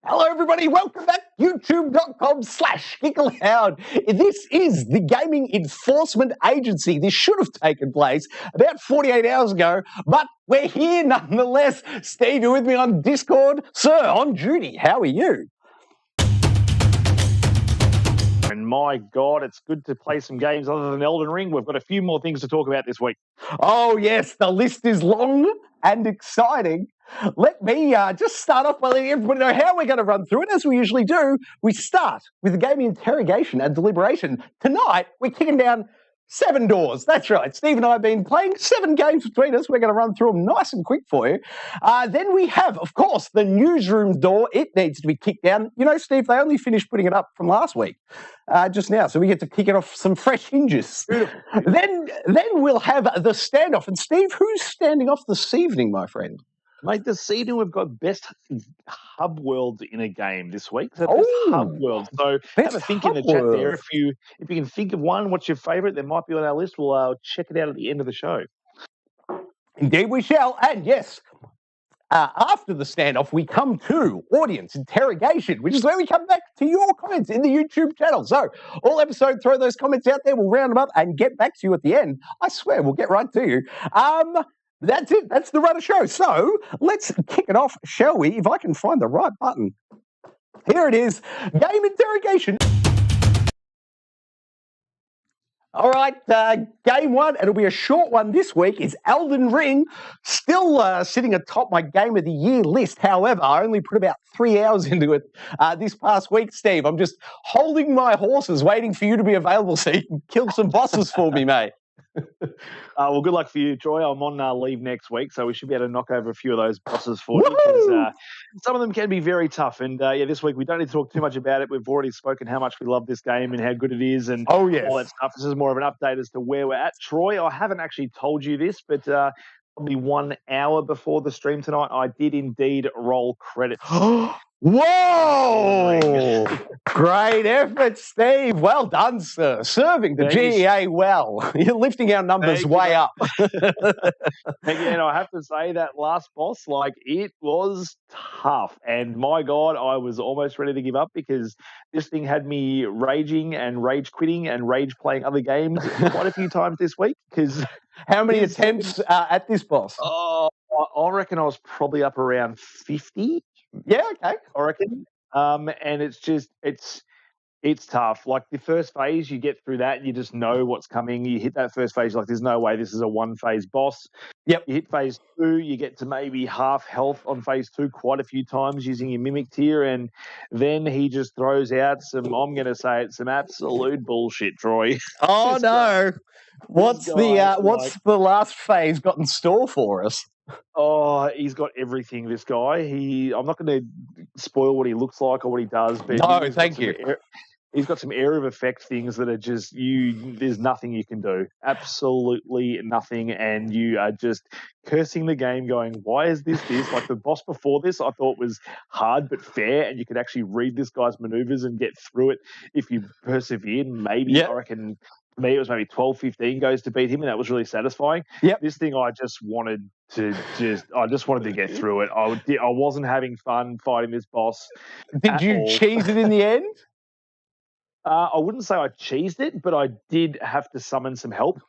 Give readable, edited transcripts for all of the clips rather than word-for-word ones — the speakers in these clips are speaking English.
Hello, everybody. Welcome back. YouTube.com/Aloud. This is the Gaming Enforcement Agency. This should have taken place about 48 hours ago, but we're here nonetheless. Steve, you're with me on Discord. Sir, on duty. How are you? And my God, it's good to play some games other than Elden Ring. We've got a few more things to talk about this week. Oh, yes, the list is long and exciting. Let me just start off by letting everybody know how we're going to run through it. As we usually do, we start with the gaming interrogation and deliberation. Tonight, we're kicking down 7 doors. That's right. Steve and I have been playing 7 games between us. We're going to run through them nice and quick for you. Then we have, of course, the newsroom door. It needs to be kicked down. You know, Steve, they only finished putting it up from last week, just now, so we get to kick it off some fresh hinges. Beautiful. Then we'll have the standoff. And Steve, who's standing off this evening, my friend? Mate, this evening we've got best hub worlds in a game this week. So best hub worlds. So have a think in the chat there. If you can think of one, what's your favourite? That might be on our list. We'll check it out at the end of the show. Indeed we shall. And yes, after the standoff, we come to audience interrogation, which is where we come back to your comments in the YouTube channel. So all episode, throw those comments out there. We'll round them up and get back to you at the end. I swear, we'll get right to you. That's it. That's the run of show. So let's kick it off, shall we? If I can find the right button. Here it is. Game interrogation. All right, game one, it'll be a short one this week, is Elden Ring, still sitting atop my Game of the Year list. However, I only put about 3 hours into it this past week, Steve. I'm just holding my horses, waiting for you to be available so you can kill some bosses for me, mate. Well, good luck for you, Troy. I'm on leave next week, so we should be able to knock over a few of those bosses for you, because some of them can be very tough. And this week we don't need to talk too much about it. We've already spoken how much we love this game and how good it is and all that stuff. This is more of an update as to where we're at. Troy, I haven't actually told you this, but probably 1 hour before the stream tonight, I did indeed roll credits. Whoa! Great effort, Steve. Well done, sir. Serving the G.E.A. well. You're lifting our numbers way up. Again, I have to say that last boss, it was tough. And my God, I was almost ready to give up because this thing had me raging and rage quitting and rage playing other games quite a few times this week. Because how many attempts at this boss? Oh, I reckon I was probably up around 50. Yeah, okay. I reckon. And it's tough. Like the first phase, you get through that, and you just know what's coming. You hit that first phase, like there's no way this is a one-phase boss. Yep. You hit phase 2, you get to maybe half health on phase 2 quite a few times using your mimic tier, and then he just throws out some, I'm going to say it, some absolute bullshit, Troy. Oh no! What's the last phase got in store for us? Oh, he's got everything, this guy. I'm not going to spoil what he looks like or what he does, but no, thank you. He's got some area of effect things that are just there's nothing you can do. Absolutely nothing. And you are just cursing the game going, why is this? Like the boss before this, I thought was hard but fair, and you could actually read this guy's maneuvers and get through it if you persevered. Maybe, I reckon, for me, it was maybe 12, 15 goes to beat him, and that was really satisfying. Yep. This thing, I just wanted to get through it. I wasn't having fun fighting this boss. Did you cheese it in the end? I wouldn't say I cheesed it, but I did have to summon some help.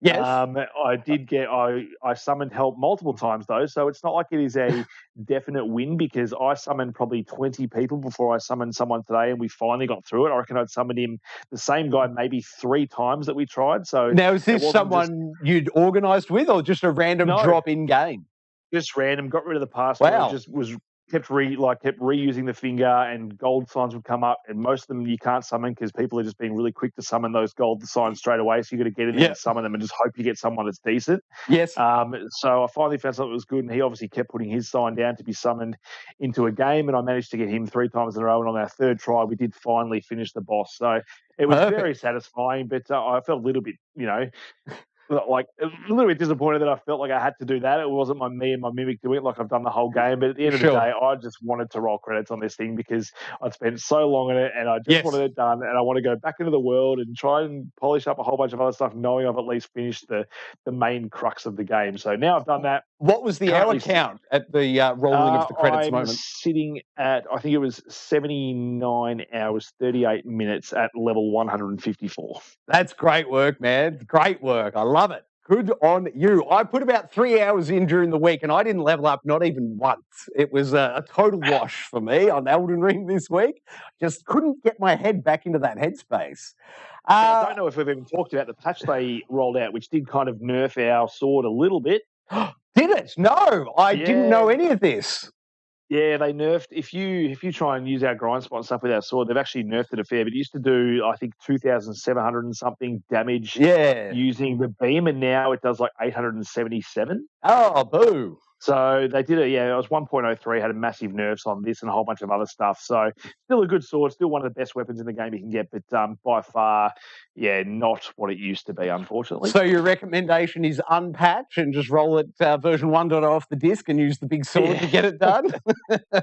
Yes. I summoned help multiple times though, so it's not like it is a definite win, because I summoned probably 20 people before I summoned someone today, and we finally got through it. I reckon I'd summoned him, the same guy, maybe 3 times that we tried. So now, is this someone you'd organised with, or just a random drop in game? Just random. Got rid of the password. Wow. Just was. Kept reusing the finger, and gold signs would come up, and most of them you can't summon because people are just being really quick to summon those gold signs straight away. So you got to get in there and summon them and just hope you get someone that's decent. Yes. So I finally found something that was good, and he obviously kept putting his sign down to be summoned into a game, and I managed to get him 3 times in a row. And on our 3rd try, we did finally finish the boss. So it was very satisfying, but I felt a little bit, like a little bit disappointed that I felt like I had to do that. It wasn't me and my mimic doing it like I've done the whole game. But at the end of the day, I just wanted to roll credits on this thing because I'd spent so long on it and I just wanted it done. And I want to go back into the world and try and polish up a whole bunch of other stuff, knowing I've at least finished the main crux of the game. So now I've done that. What was the hour count at the rolling of the credits moment? I'm sitting at, I think it was 79 hours, 38 minutes at level 154. That's great work, man. Great work. I love it. Good on you. I put about 3 hours in during the week and I didn't level up not even once. It was a total wash for me on Elden Ring this week. Just couldn't get my head back into that headspace. I don't know if we've even talked about the patch they rolled out, which did kind of nerf our sword a little bit. Did it? No, I didn't know any of this. Yeah, they nerfed. If you try and use our grind spot and stuff with our sword, they've actually nerfed it a fair bit. It used to do, I think, 2,700 and something damage using the beam, and now it does like 877. Oh, boo. So they did it, it was 1.03, had a massive nerfs on this and a whole bunch of other stuff. So still a good sword, still one of the best weapons in the game you can get, but by far, not what it used to be, unfortunately. So your recommendation is unpatch and just roll it version 1.0 off the disc and use the big sword to get it done?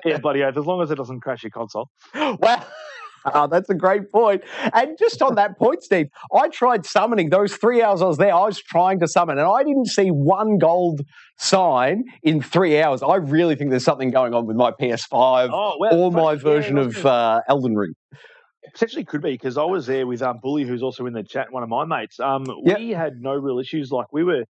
Yeah, bloody oath, as long as it doesn't crash your console. Well... Oh, that's a great point. And just on that point, Steve, I tried summoning those 3 hours I was there. I was trying to summon, and I didn't see one gold sign in 3 hours. I really think there's something going on with my PS5 or my version of Elden Ring. Potentially could be, because I was there with Bully, who's also in the chat, one of my mates. We had no real issues. Like, we were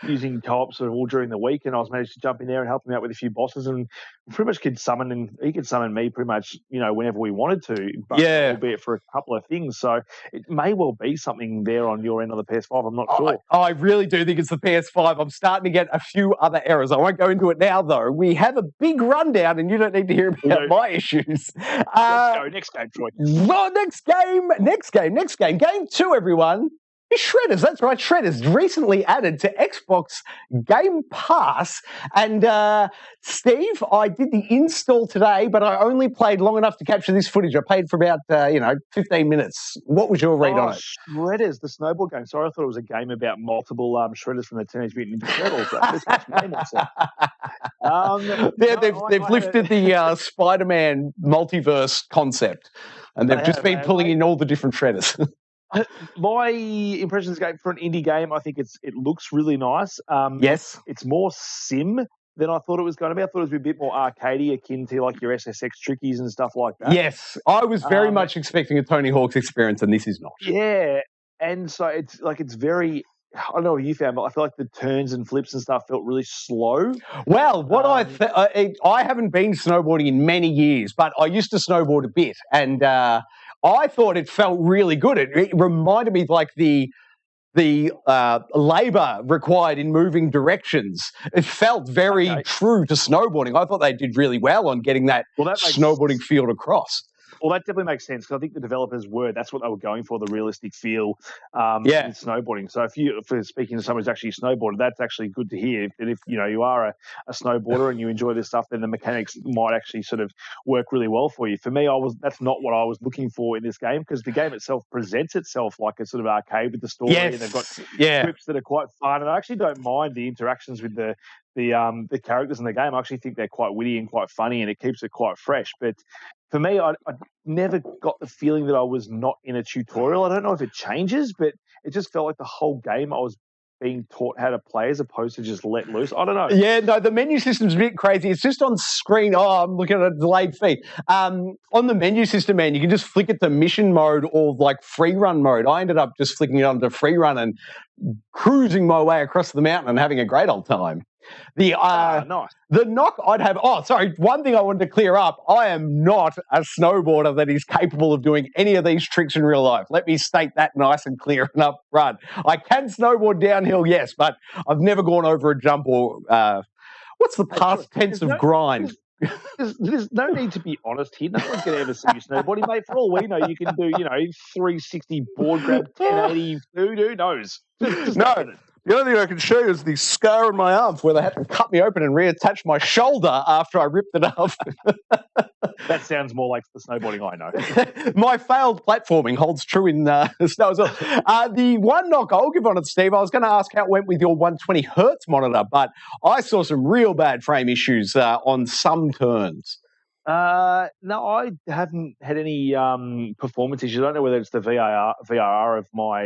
using co-op sort of all during the week, and I was managed to jump in there and help him out with a few bosses, and pretty much could summon, and he could summon me pretty much, whenever we wanted to, but albeit for a couple of things. So it may well be something there on your end of the PS5. I'm not sure. I really do think it's the PS5. I'm starting to get a few other errors. I won't go into it now, though. We have a big rundown, and you don't need to hear about my issues. Let's go. Next game, Troy. Well, next game. Game 2, everyone. Shredders, that's right, Shredders, recently added to Xbox Game Pass. And Steve, I did the install today, but I only played long enough to capture this footage. I played for about, 15 minutes. What was your read on it? Shredders, the snowboard game. Sorry, I thought it was a game about multiple Shredders from the Teenage Mutant Ninja Turtles. They've lifted the Spider-Man multiverse concept, and they've just been pulling in all the different Shredders. My impressions game for an indie game, I think it looks really nice. Yes. It's more sim than I thought it was going to be. I thought it was a bit more arcadey, akin to like your SSX trickies and stuff like that. Yes, I was very much expecting a Tony Hawk's experience, and this is not. Yeah, and so it's very... I don't know what you found, but I feel like the turns and flips and stuff felt really slow. Well, what I haven't been snowboarding in many years, but I used to snowboard a bit, and I thought it felt really good. It reminded me of like the labour required in moving directions. It felt very true to snowboarding. I thought they did really well on getting that snowboarding field across. Well, that definitely makes sense, because I think the developers that's what they were going for, the realistic feel in snowboarding. So for speaking to someone who's actually snowboarded, that's actually good to hear. If you are a snowboarder and you enjoy this stuff, then the mechanics might actually sort of work really well for you. For me, that's not what I was looking for in this game, because the game itself presents itself like a sort of arcade with the story, and they've got scripts that are quite fun. And I actually don't mind the interactions with the characters in the game. I actually think they're quite witty and quite funny, and it keeps it quite fresh. But for me, I never got the feeling that I was not in a tutorial. I don't know if it changes, but it just felt like the whole game I was being taught how to play as opposed to just let loose. I don't know. Yeah, no, the menu system's a bit crazy. It's just on screen. Oh, I'm looking at a delayed feed. On the menu system, man, you can just flick it to mission mode or like free run mode. I ended up just flicking it onto free run and cruising my way across the mountain and having a great old time. The knock I'd have... Oh, sorry. One thing I wanted to clear up. I am not a snowboarder that is capable of doing any of these tricks in real life. Let me state that nice and clear and up front. I can snowboard downhill, yes, but I've never gone over a jump or... what's the past tense of grind? There's no need to be honest here. No one's going to ever see you snowboarding, mate. For all we know, you can do, 360 board grab, 1080. Who knows? No. The only thing I can show you is the scar on my arm where they had to cut me open and reattach my shoulder after I ripped it off. That sounds more like the snowboarding I know. My failed platforming holds true in snow as well. The one knock I'll give on it, Steve, I was going to ask how it went with your 120 hertz monitor, but I saw some real bad frame issues on some turns. No, I haven't had any performance issues. I don't know whether it's the VRR of my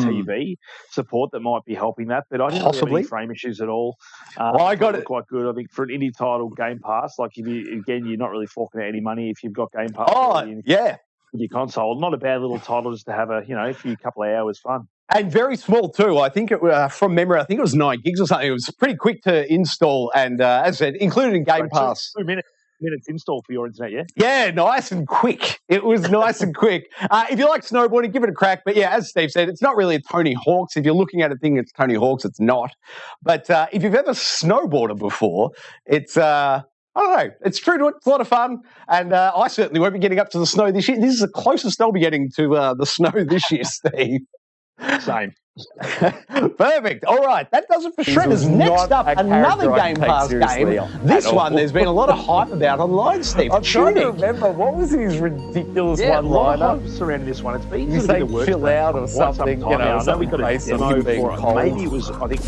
TV support that might be helping that, but I didn't have any frame issues at all. I got it quite good. I think for an indie title, Game Pass, like you're not really forking out any money if you've got Game Pass. Yeah. With your console, not a bad little title just to have a few couple of hours fun. And very small too. I think from memory, I think it was 9 gigs or something. It was pretty quick to install, and as I said, included in Game Pass. 2 minutes install for your internet, yeah? Yeah, nice and quick. It was nice and quick. If you like snowboarding, give it a crack. But yeah, as Steve said, it's not really a Tony Hawk's. If you're looking at it thinking it's Tony Hawk's, it's not. But if you've ever snowboarded before, it's, I don't know, it's true to it. It's a lot of fun. And I certainly won't be getting up to the snow this year. This is the closest I'll be getting to the snow this year, Steve. Same. Perfect. All right, that does it for Shredders. Next up, another Game Pass game. This one, there's been a lot of hype about online, Steve. I'm trying to remember, what was his ridiculous one-liner? Surrounding this one, it's been You say the worst. chill out or something, you know, I know we got a demo for it. Maybe it was, I think,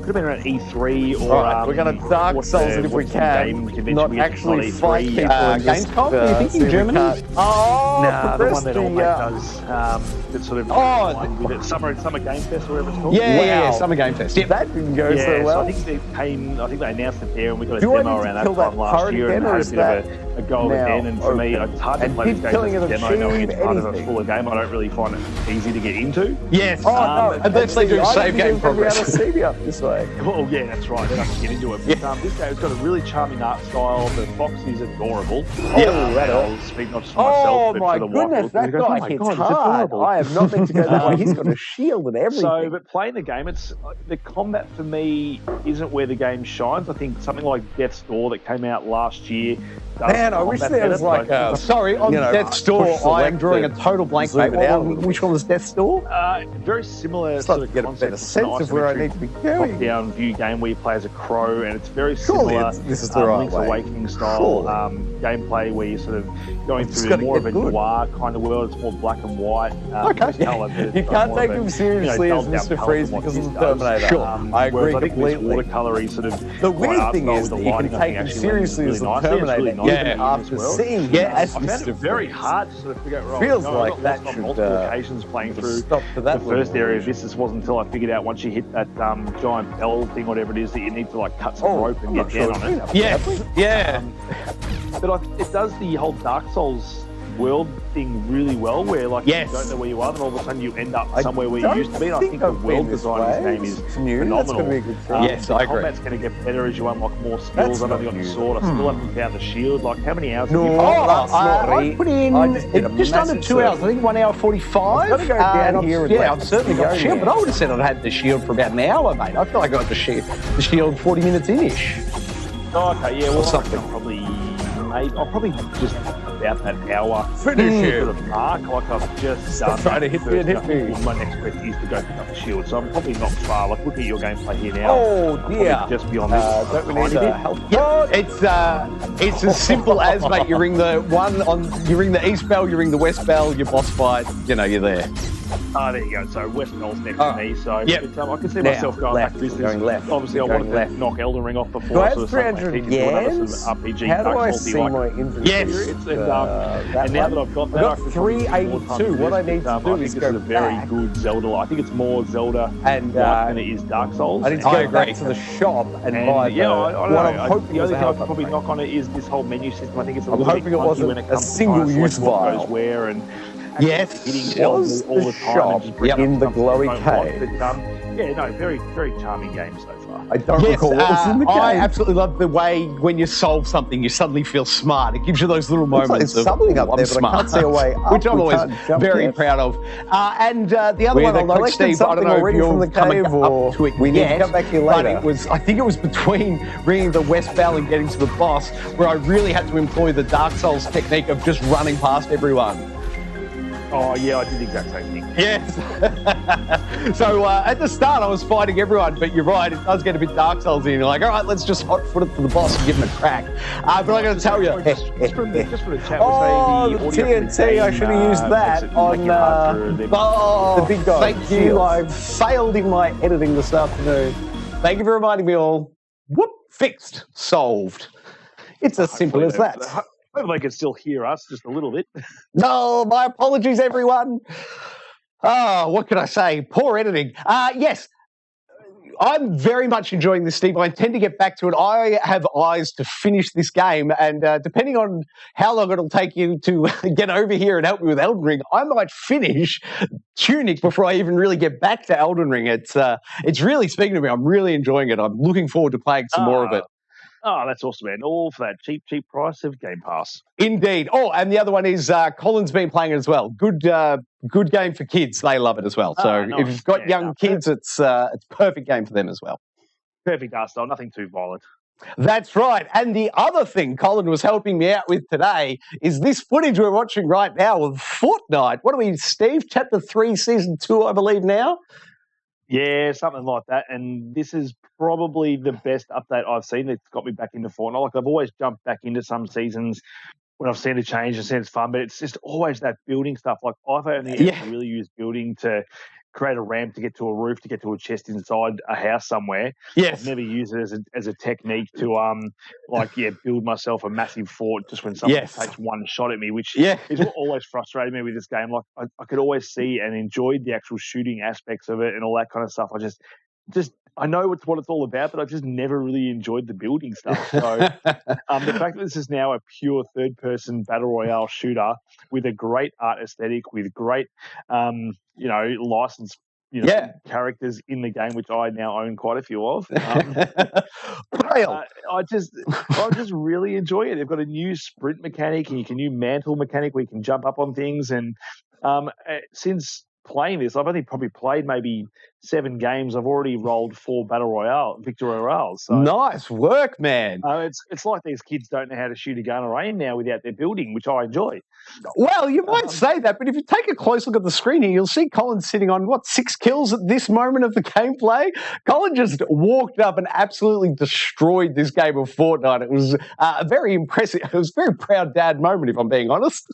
could have been around E3 or. Right, we're going to Dark Souls it if we can. Not actually fight people. Gamescom? Are you thinking Germany? Nah, the one that all does. That sort of summer Game Fest, or whatever it's called. Yeah, Summer Game Fest. Yep. That didn't go so well. So I think they announced it there, and we got a demo around that time last year, and had a bit of a go again. And for me, it's hard to play this game as a demo, knowing it's part of a fuller game. I don't really find it easy to get into. Yes. Unless they do save game progress. This way. Well, yeah, that's right. Then I can get into it. But this game's got a really charming art style. The fox is adorable. I'll speak not just for myself, but for the goodness, that guy hits hard. I have not been to go that way. He's got a shield and everything. So, but playing the game, the combat for me isn't where the game shines. I think something like Death's Door that came out last year. Man, I wish there was like a... Sorry, on Death's Door, I am drawing a total blank. Which one was Death's Door? Very similar sort of get a better sense of where I need to be going. Top-down view game where you play as a crow, and it's very similar. This is the right Link's way. Awakening style gameplay where you're sort of going through more of a noir kind of world. It's more black and white. You can't take him seriously as Mr. Freeze because of the Terminator. Sure. I agree completely. completely. Watercolory sort of. The weird thing is that you can take him seriously as the Terminator even after seeing him as I found it Mr. very Freeze. hard to sort of figure out. Feels like that should multiple occasions playing through stop to that the first area of this wasn't until I figured out once you hit that giant bell thing, whatever it is, that you need to like cut some rope and get down on it. Yeah. But it does the whole Dark Souls world thing really well, where like you don't know where you are, and all of a sudden you end up somewhere where you used to be. And I think the world design in this game is phenomenal. That's going to be a good thing. Yes, I agree. Combat's going to get better as you unlock more skills. I've only got the sword. I still haven't found the shield. Like, how many hours have you played? I put in just under 2 hours. I think 1 hour 45. I've got to go down here and I've certainly got the shield, but I would have said I'd had the shield for about an hour, mate. I feel like I got the shield 40 minutes in-ish. Oh, okay, yeah, well, something. I'll probably just about that hour Finish sort of mark. Like I've just done. Trying to hit me and hit me. My next quest is to go pick up the shield, so I'm probably not far. Like looking at your gameplay here now. Oh dear! Just beyond this. Don't we need help? Yeah, it's as simple as, mate. You ring the east bell, you ring the west bell, your boss fight. You know, you're there. Oh, there you go. So West Bell's next to me. So I can see Now, myself going left, back to this. going left, Obviously, I wanted to knock Elden Ring off before. Do I have sort of 300 yens? RPG How do I Dark see Souls-y my like inventory? Yes. And now that I've got that, I've got 382. What I need to do is go back. This is a very good Zelda. I think it's more Zelda and than it is Dark Souls. I need to go back to the shop and buy I don't know. I'm hoping the only thing I could Alpha probably Crate. knock on it is this whole menu system. I think it's a I'm little hoping bit it clunky wasn't when it a comes to single-use what vial. goes where and Yes, hitting was all the the time shop and just bringing in up the stuff that glowy you don't want. cave? But, very, very charming game so far. I don't recall what was in the game. I absolutely love the way when you solve something, you suddenly feel smart. It gives you those little moments It's something up I'm there, but smart, I can't see a way up. which I'm We always can't jump very yet. proud of. And the other We one I either like, collected Steve, I don't something know if already you're from the coming cave up or to it we need to yet, come back here but later. I think it was between ringing the West Bell and getting to the boss where I really had to employ the Dark Souls technique of just running past everyone. Oh, yeah, I did the exact same thing. Yes. So at the start, I was fighting everyone, but you're right, it does get a bit Dark Souls-y, and you're like, all right, let's just hot-foot it to the boss and give him a crack. But I got to tell you... Just for the chat, the TNT, I should have used that on the big guy. Thank you, I failed in my editing this afternoon. Thank you for reminding me all. Whoop, fixed, solved. It's as simple as that. Hopefully they can still hear us just a little bit. No, my apologies, everyone. Oh, what can I say? Poor editing. Yes, I'm very much enjoying this, Steve. I intend to get back to it. I have eyes to finish this game, and depending on how long it'll take you to get over here and help me with Elden Ring, I might finish Tunic before I even really get back to Elden Ring. It's really speaking to me. I'm really enjoying it. I'm looking forward to playing some more of it. Oh, that's awesome, man. All for that cheap price of Game Pass. Indeed. Oh, and the other one is Colin's been playing it as well. Good game for kids. They love it as well. So nice. If you've got young kids, it's a perfect game for them as well. Perfect art style, nothing too violent. That's right. And the other thing Colin was helping me out with today is this footage we're watching right now of Fortnite. What are we, Steve? Chapter 3, Season 2, I believe now? Yeah, something like that. And this is probably the best update I've seen that's got me back into Fortnite. Like, I've always jumped back into some seasons when I've seen a change and seen it's fun, but it's just always that building stuff. Like, I've only ever really used building to create a ramp to get to a roof, to get to a chest inside a house somewhere. Yes. I've never used it as a technique to build myself a massive fort just when someone takes one shot at me, which is what always frustrated me with this game. Like, I could always see and enjoyed the actual shooting aspects of it and all that kind of stuff. I know what it's all about, but I've just never really enjoyed the building stuff. So the fact that this is now a pure third-person battle royale shooter with a great art aesthetic, with great, licensed, characters in the game, which I now own quite a few of. I just really enjoy it. They've got a new sprint mechanic and a new mantle mechanic where you can jump up on things. And since playing this, I've only probably played maybe 7 games. I've already rolled 4 victory royales. So, nice work, man. It's like these kids don't know how to shoot a gun or aim now without their building, which I enjoy. Well, you might say that, but if you take a close look at the screen here, you'll see Colin sitting on, 6 kills at this moment of the gameplay? Colin just walked up and absolutely destroyed this game of Fortnite. It was very impressive. It was a very proud dad moment, if I'm being honest.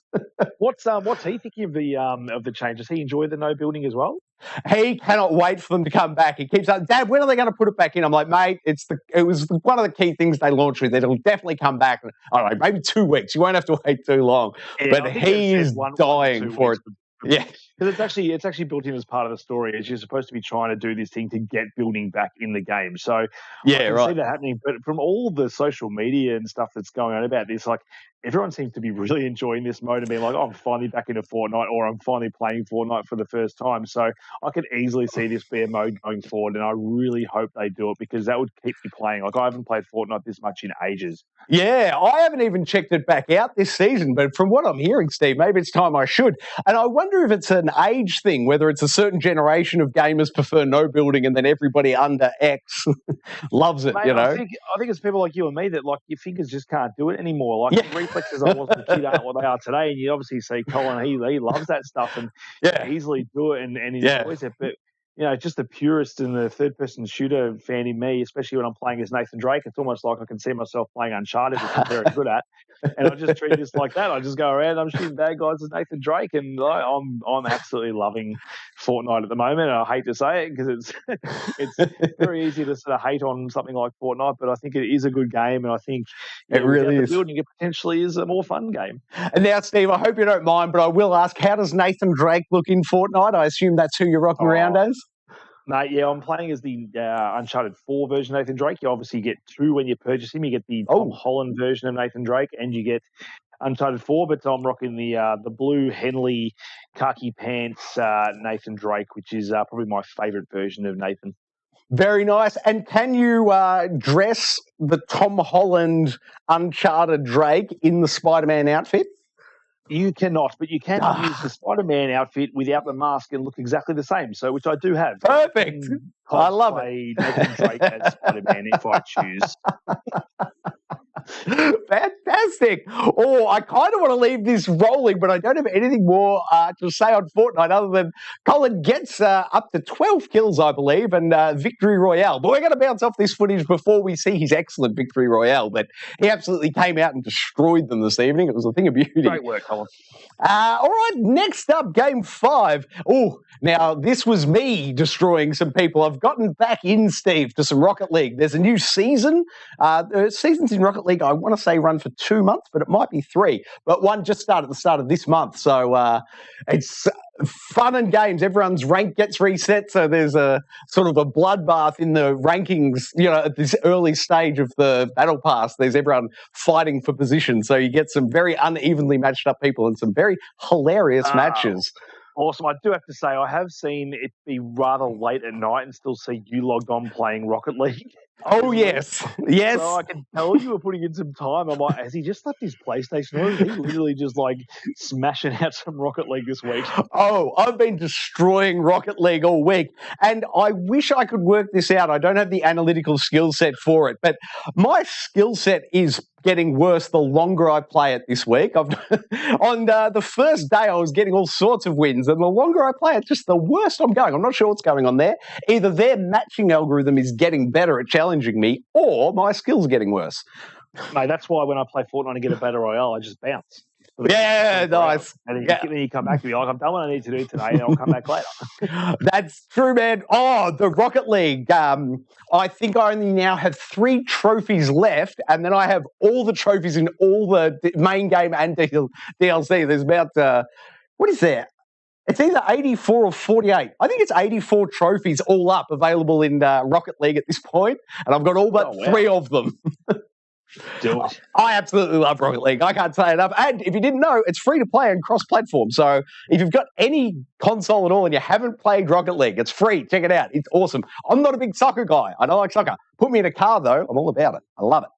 What's he thinking of the change? Does he enjoy the no building as well? He cannot wait for them to come back. He keeps saying, Dad, when are they going to put it back in? I'm like, mate, it was one of the key things they launched with. It'll definitely come back. I don't know, maybe 2 weeks. You won't have to wait too long. Yeah, but he is dying for it. Yeah. Because it's actually built in as part of the story, as you're supposed to be trying to do this thing to get building back in the game. So I can see that happening. But from all the social media and stuff that's going on about this, like, everyone seems to be really enjoying this mode and being like, I'm finally back into Fortnite, or I'm finally playing Fortnite for the first time. So I could easily see this be a mode going forward, and I really hope they do it, because that would keep me playing. Like, I haven't played Fortnite this much in ages. Yeah, I haven't even checked it back out this season, but from what I'm hearing, Steve, maybe it's time I should. And I wonder if it's an age thing, whether it's a certain generation of gamers prefer no building and then everybody under X loves it, Mate, I think it's people like you and me that, like, your fingers just can't do it anymore. Like, reflexes I was a kid aren't what they are today, and you obviously see Colin, he loves that stuff and can easily do it and enjoys it. But just the purist and the third-person shooter fan in me, especially when I'm playing as Nathan Drake, it's almost like I can see myself playing Uncharted, which I'm very good at. And I just treat this like that. I just go around, I'm shooting bad guys as Nathan Drake, and I'm absolutely loving Fortnite at the moment. And I hate to say it, because it's very easy to sort of hate on something like Fortnite, but I think it is a good game, and I think it really is. Building it potentially is a more fun game. And now, Steve, I hope you don't mind, but I will ask, how does Nathan Drake look in Fortnite? I assume that's who you're rocking around as? Mate, yeah, I'm playing as the Uncharted 4 version of Nathan Drake. You obviously get 2 when you purchase him. You get the Tom Holland version of Nathan Drake, and you get Uncharted 4, but I'm rocking the blue Henley khaki pants Nathan Drake, which is probably my favourite version of Nathan. Very nice. And can you dress the Tom Holland Uncharted Drake in the Spider-Man outfit? You cannot, but you can use the Spider-Man outfit without the mask and look exactly the same. So, which I do have. Perfect. I love it. Nathan Drake as Spider-Man if I choose. Fantastic. Oh, I kind of want to leave this rolling, but I don't have anything more to say on Fortnite other than Colin gets up to 12 kills, I believe, and victory royale. But we're going to bounce off this footage before we see his excellent victory royale. But he absolutely came out and destroyed them this evening. It was a thing of beauty. Great work, Colin. All right, next up, Game 5. Oh, now this was me destroying some people. I've gotten back in, Steve, to some Rocket League. There's a new season. Seasons in Rocket League, I want to say, run for 2 months, but it might be 3. But one just started at the start of this month. So it's fun and games. Everyone's rank gets reset. So there's a sort of a bloodbath in the rankings, at this early stage of the battle pass. There's everyone fighting for position. So you get some very unevenly matched up people and some very hilarious matches. Awesome. I do have to say, I have seen it be rather late at night and still see you logged on playing Rocket League. Oh, yes. Yes. So I can tell you were putting in some time. I'm like, has he just left his PlayStation or is he literally just smashing out some Rocket League this week? Oh, I've been destroying Rocket League all week. And I wish I could work this out. I don't have the analytical skill set for it. But my skill set is getting worse the longer I play it this week. On the first day, I was getting all sorts of wins. And the longer I play it, just the worse I'm going. I'm not sure what's going on there. Either their matching algorithm is getting better at challenging me or my skills are getting worse. Mate, that's why when I play Fortnite and get a Battle Royale, I just bounce. Yeah, nice. And then you come back to me, I'm done what I need to do today, and I'll come back later. That's true, man. Oh, the Rocket League. I think I only now have 3 trophies left, and then I have all the trophies in all the main game and DLC. There's about, what is there? It's either 84 or 48. I think it's 84 trophies all up available in Rocket League at this point, and I've got all but 3 of them. Do it. I absolutely love Rocket League. I can't say enough. And if you didn't know, it's free to play and cross-platform. So if you've got any console at all and you haven't played Rocket League, it's free. Check it out. It's awesome. I'm not a big soccer guy. I don't like soccer. Put me in a car, though. I'm all about it. I love it.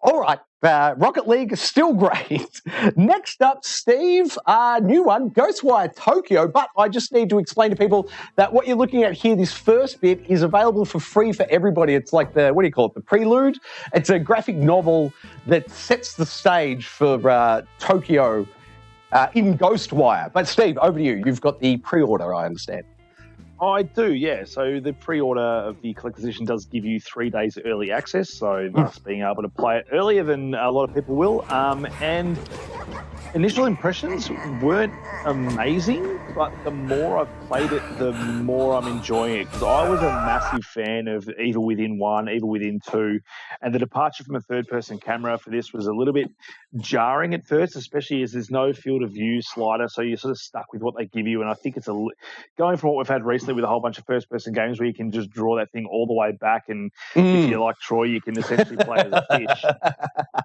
All right. Rocket League is still great. Next up, Steve, new one, Ghostwire Tokyo. But I just need to explain to people that what you're looking at here, this first bit, is available for free for everybody. It's like the prelude. It's a graphic novel that sets the stage for Tokyo in Ghostwire. But Steve, over to you. You've got the pre-order, I understand. I do, yeah. So the pre-order of the collector's edition does give you 3 days early access, so thus being able to play it earlier than a lot of people will. And initial impressions weren't amazing, but the more I've played it, the more I'm enjoying it. Because I was a massive fan of Evil Within 1, Evil Within 2, and the departure from a third-person camera for this was a little bit jarring at first, especially as there's no field of view slider, so you're sort of stuck with what they give you. And I think it's going from what we've had recently with a whole bunch of first-person games where you can just draw that thing all the way back, and if you're like Troy, you can essentially play as a fish.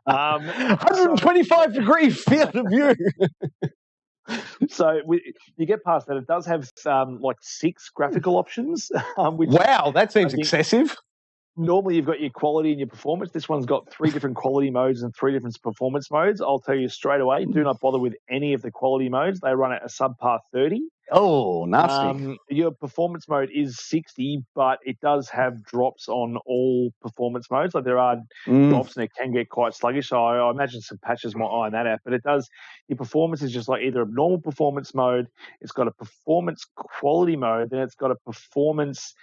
125-degree field of view. So you get past that. It does have 6 graphical options. Which wow, that seems excessive. Normally you've got your quality and your performance. This one's got 3 different quality modes and 3 different performance modes. I'll tell you straight away, do not bother with any of the quality modes. They run at a subpar 30. Oh, nasty. Your performance mode is 60, but it does have drops on all performance modes. Like there are drops and it can get quite sluggish. So I imagine some patches might iron that out. But it does, your performance is just like either a normal performance mode, it's got a performance quality mode, then it's got a performance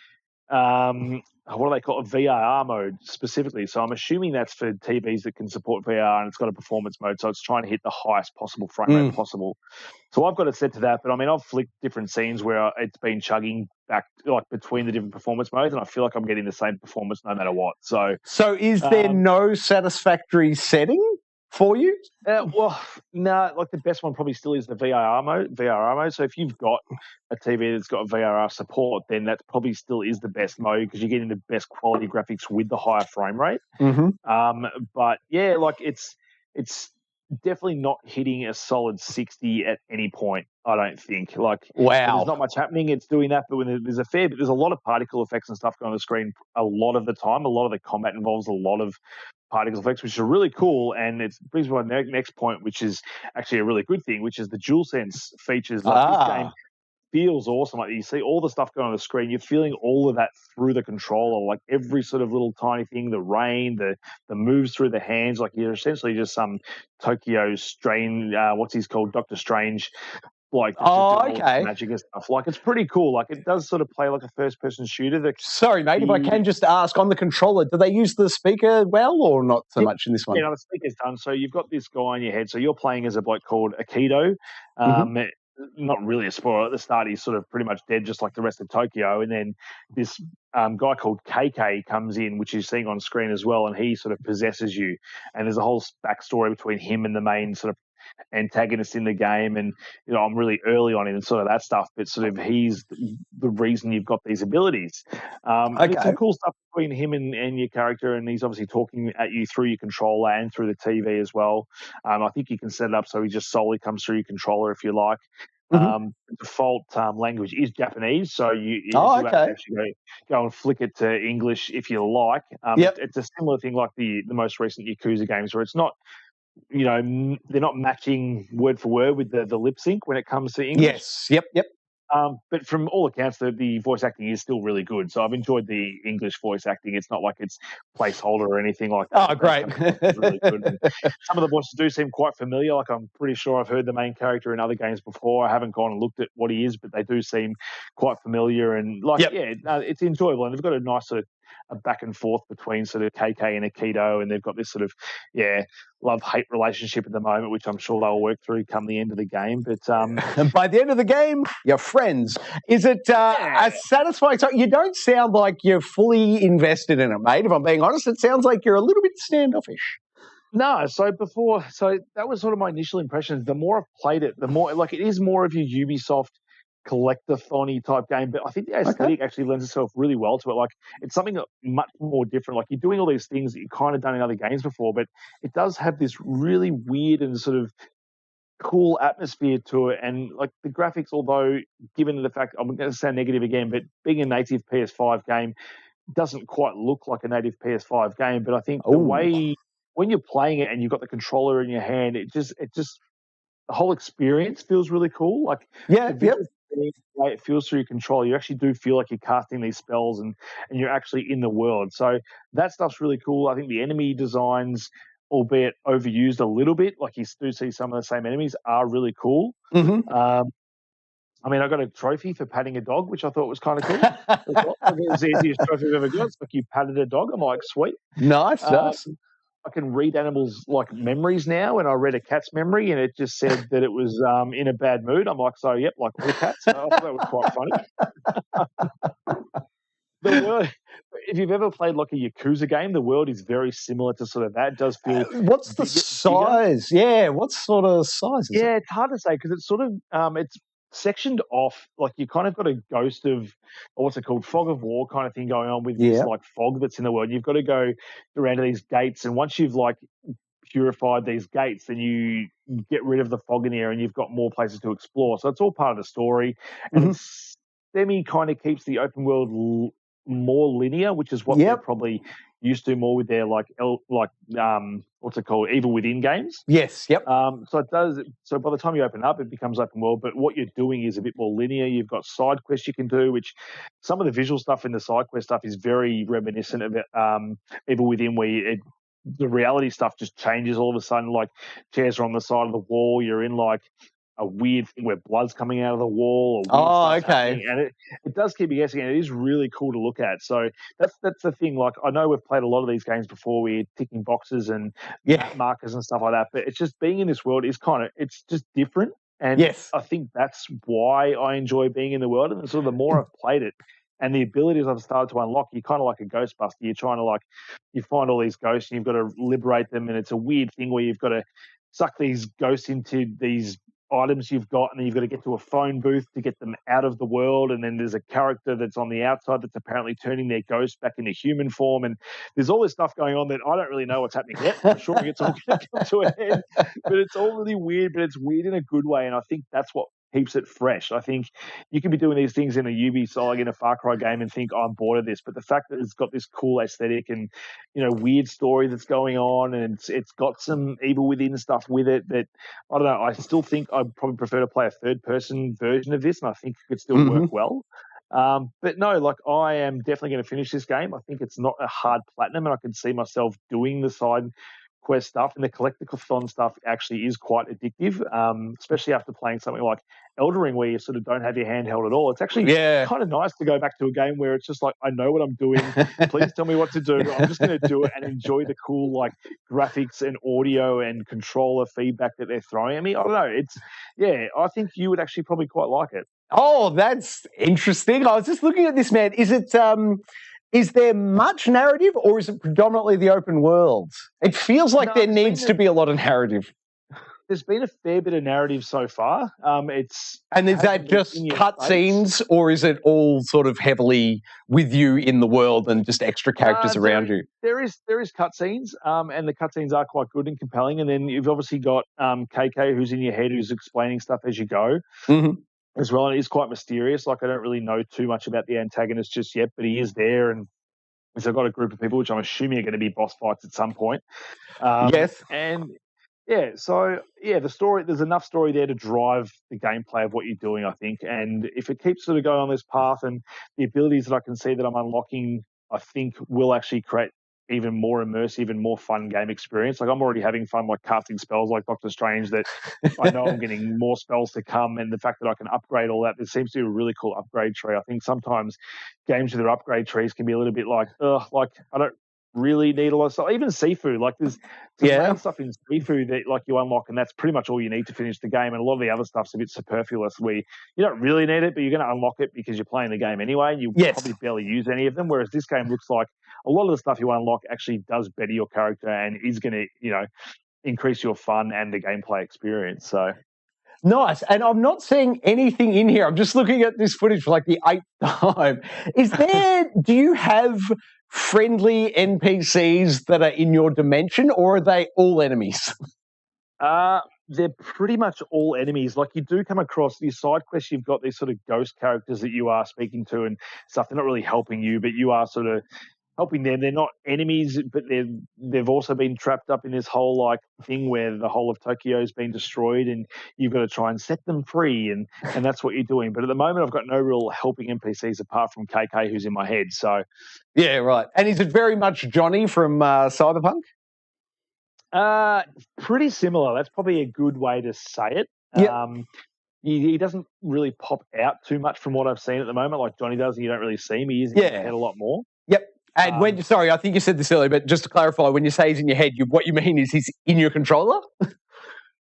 what do they call it? VAR mode specifically. So I'm assuming that's for TVs that can support VAR, and it's got a performance mode. So it's trying to hit the highest possible frame rate possible. So I've got it set to that. But I mean, I've flicked different scenes where it's been chugging back like between the different performance modes, and I feel like I'm getting the same performance no matter what. So is there no satisfactory setting for you? Well, no, like the best one probably still is the VAR mode. So if you've got a TV that's got VAR support, then that probably still is the best mode because you're getting the best quality graphics with the higher frame rate. But yeah, like it's definitely not hitting a solid 60 at any point. I don't think. Like, wow, there's not much happening. It's doing that, but when there's a lot of particle effects and stuff going on the screen a lot of the time. A lot of the combat involves a lot of particle effects, which are really cool. And it brings me to my next point, which is actually a really good thing, which is the DualSense features. Like this game feels awesome. Like you see all the stuff going on the screen, you're feeling all of that through the controller, like every sort of little tiny thing, the rain, the moves through the hands, like you're essentially just some Tokyo Strange, what's he's called, Doctor Strange, like just doing all the magic and stuff. Like it's pretty cool. Like it does sort of play like a first-person shooter. Sorry, mate, if I can just ask, on the controller, do they use the speaker well or not so much in this one? Yeah, no, the speaker's done. So you've got this guy in your head. So you're playing as a bloke called Aikido. Not really a spoiler. At the start, he's sort of pretty much dead, just like the rest of Tokyo. And then this guy called G.E.A comes in, which you're seeing on screen as well, and he sort of possesses you. And there's a whole backstory between him and the main sort of antagonist in the game, and I'm really early on in sort of that stuff, but sort of he's the reason you've got these abilities. There's some cool stuff between him and your character, and he's obviously talking at you through your controller and through the TV as well. I think you can set it up so he just solely comes through your controller if you like. Default language is Japanese, so you have to actually go and flick it to English if you like. It's a similar thing like the most recent Yakuza games, where it's not, they're not matching word for word with the lip sync when it comes to English. Yes, yep. But from all accounts, the voice acting is still really good. So I've enjoyed the English voice acting. It's not like it's placeholder or anything like that. Oh, great. It's really good. And some of the voices do seem quite familiar. Like I'm pretty sure I've heard the main character in other games before. I haven't gone and looked at what he is, but they do seem quite familiar. And it's enjoyable. And they've got a nice sort of a back and forth between sort of KK and Aikido, and they've got this sort of love-hate relationship at the moment, which I'm sure they'll work through come the end of the game. But and by the end of the game, you're friends. Is it a satisfying? So you don't sound like you're fully invested in it, mate. If I'm being honest, it sounds like you're a little bit standoffish. No, so that was sort of my initial impressions. The more I've played it, the more like it is more of your Ubisoft collectathon-y type game, but I think the aesthetic actually lends itself really well to it. Like it's something much more different. Like you're doing all these things that you kind of done in other games before, but it does have this really weird and sort of cool atmosphere to it. And like the graphics, although given the fact, I'm going to sound negative again, but being a native PS5 game doesn't quite look like a native PS5 game. But I think the way when you're playing it and you've got the controller in your hand, it just the whole experience feels really cool. Like the way it feels through your controller, you actually do feel like you're casting these spells and you're actually in the world. So that stuff's really cool. I think the enemy designs, albeit overused a little bit, like you do see some of the same enemies, are really cool. I mean, I got a trophy for patting a dog, which I thought was kind of cool. It was the easiest trophy I've ever got. It's like you patted a dog. I'm like, sweet. Nice. I can read animals' like memories now, and I read a cat's memory, and it just said that it was in a bad mood. I'm like, so yep, like all cats. So I thought that was quite funny. The world, if you've ever played like a Yakuza game, the world is very similar to sort of that. It does feel. What's the size? Bigger. Yeah, what sort of size is it? Yeah, it's hard to say because it's sort of it's sectioned off. Like you kind of got a ghost of, or what's it called, fog of war kind of thing going on with this like fog that's in the world. You've got to go around to these gates, and once you've like purified these gates, then you get rid of the fog in the air, and you've got more places to explore. So it's all part of the story, and it's semi kind of keeps the open world more linear, which is what they're probably used to more with their what's it called, Evil Within games. Yes, yep. So it does. So by the time you open up, it becomes open world. But what you're doing is a bit more linear. You've got side quests you can do, which some of the visual stuff in the side quest stuff is very reminiscent of Evil Within, where the reality stuff just changes all of a sudden. Like chairs are on the side of the wall. You're in like a weird thing where blood's coming out of the wall. Or happening. And it does keep you guessing, and it is really cool to look at. So that's the thing. Like I know we've played a lot of these games before, where you're ticking boxes and map markers and stuff like that. But it's just being in this world is it's just different. And I think that's why I enjoy being in the world. And sort of the more I've played it, and the abilities I've started to unlock, you're kind of like a Ghostbuster. You're trying to you find all these ghosts, and you've got to liberate them. And it's a weird thing where you've got to suck these ghosts into these items you've got, and then you've got to get to a phone booth to get them out of the world, and then there's a character that's on the outside that's apparently turning their ghost back into human form, and there's all this stuff going on that I don't really know what's happening yet. I'm sure it's all going to come to a head, but it's all really weird, but it's weird in a good way, and I think that's what keeps it fresh. I think you could be doing these things in a Ubisoft, like in a Far Cry game, and think, I'm bored of this. But the fact that it's got this cool aesthetic and, weird story that's going on, and it's got some Evil Within stuff with it that, I don't know, I still think I'd probably prefer to play a third-person version of this, and I think it could still work well. But no, like, I am definitely going to finish this game. I think it's not a hard platinum, and I can see myself doing the side quest stuff, and the collectathon stuff actually is quite addictive, especially after playing something like Elden Ring, where you sort of don't have your hand held at all. It's actually kind of nice to go back to a game where it's just like, I know what I'm doing. Please tell me what to do. I'm just going to do it and enjoy the cool like graphics and audio and controller feedback that they're throwing at me. I don't know. I think you would actually probably quite like it. Oh, that's interesting. I was just looking at this, man. Is there much narrative, or is it predominantly the open world? It feels like there needs to be a lot of narrative. There's been a fair bit of narrative so far. And is that just cutscenes, or is it all sort of heavily with you in the world and just extra characters around you? There is cutscenes, and the cutscenes are quite good and compelling. And then you've obviously got KK, who's in your head, who's explaining stuff as you go. As well, and it is quite mysterious. Like, I don't really know too much about the antagonist just yet, but he is there, and so I've got a group of people, which I'm assuming are going to be boss fights at some point. Yes. And the story, there's enough story there to drive the gameplay of what you're doing, I think. And if it keeps sort of going on this path, and the abilities that I can see that I'm unlocking, I think will actually create even more immersive and more fun game experience. Like, I'm already having fun, like casting spells like Doctor Strange, that I know I'm getting more spells to come, and the fact that I can upgrade all that, there seems to be a really cool upgrade tree. I think sometimes games with their upgrade trees can be a little bit like, like, I don't really need a lot of stuff. Even Sifu, like, there's some stuff in Sifu that like you unlock, and that's pretty much all you need to finish the game. And a lot of the other stuff's a bit superfluous, where you don't really need it, but you're going to unlock it because you're playing the game anyway, and you probably barely use any of them. Whereas this game looks like a lot of the stuff you unlock actually does better your character and is going to, increase your fun and the gameplay experience. So. Nice. And I'm not seeing anything in here. I'm just looking at this footage for like the 8th time. Do you have friendly NPCs that are in your dimension, or are they all enemies? They're pretty much all enemies. Like, you do come across these side quests, you've got these sort of ghost characters that you are speaking to and stuff. They're not really helping you, but you are sort of helping them. They're not enemies, but they've also been trapped up in this whole like thing where the whole of Tokyo's been destroyed, and you've got to try and set them free, and that's what you're doing. But at the moment, I've got no real helping NPCs apart from KK, who's in my head. So, yeah, right. And is it very much Johnny from Cyberpunk? Pretty similar. That's probably a good way to say it. Yep. He doesn't really pop out too much from what I've seen at the moment, like Johnny does, and you don't really see him. He is in your head a lot more. Yep. And sorry, I think you said this earlier, but just to clarify, when you say he's in your head, what you mean is he's in your controller?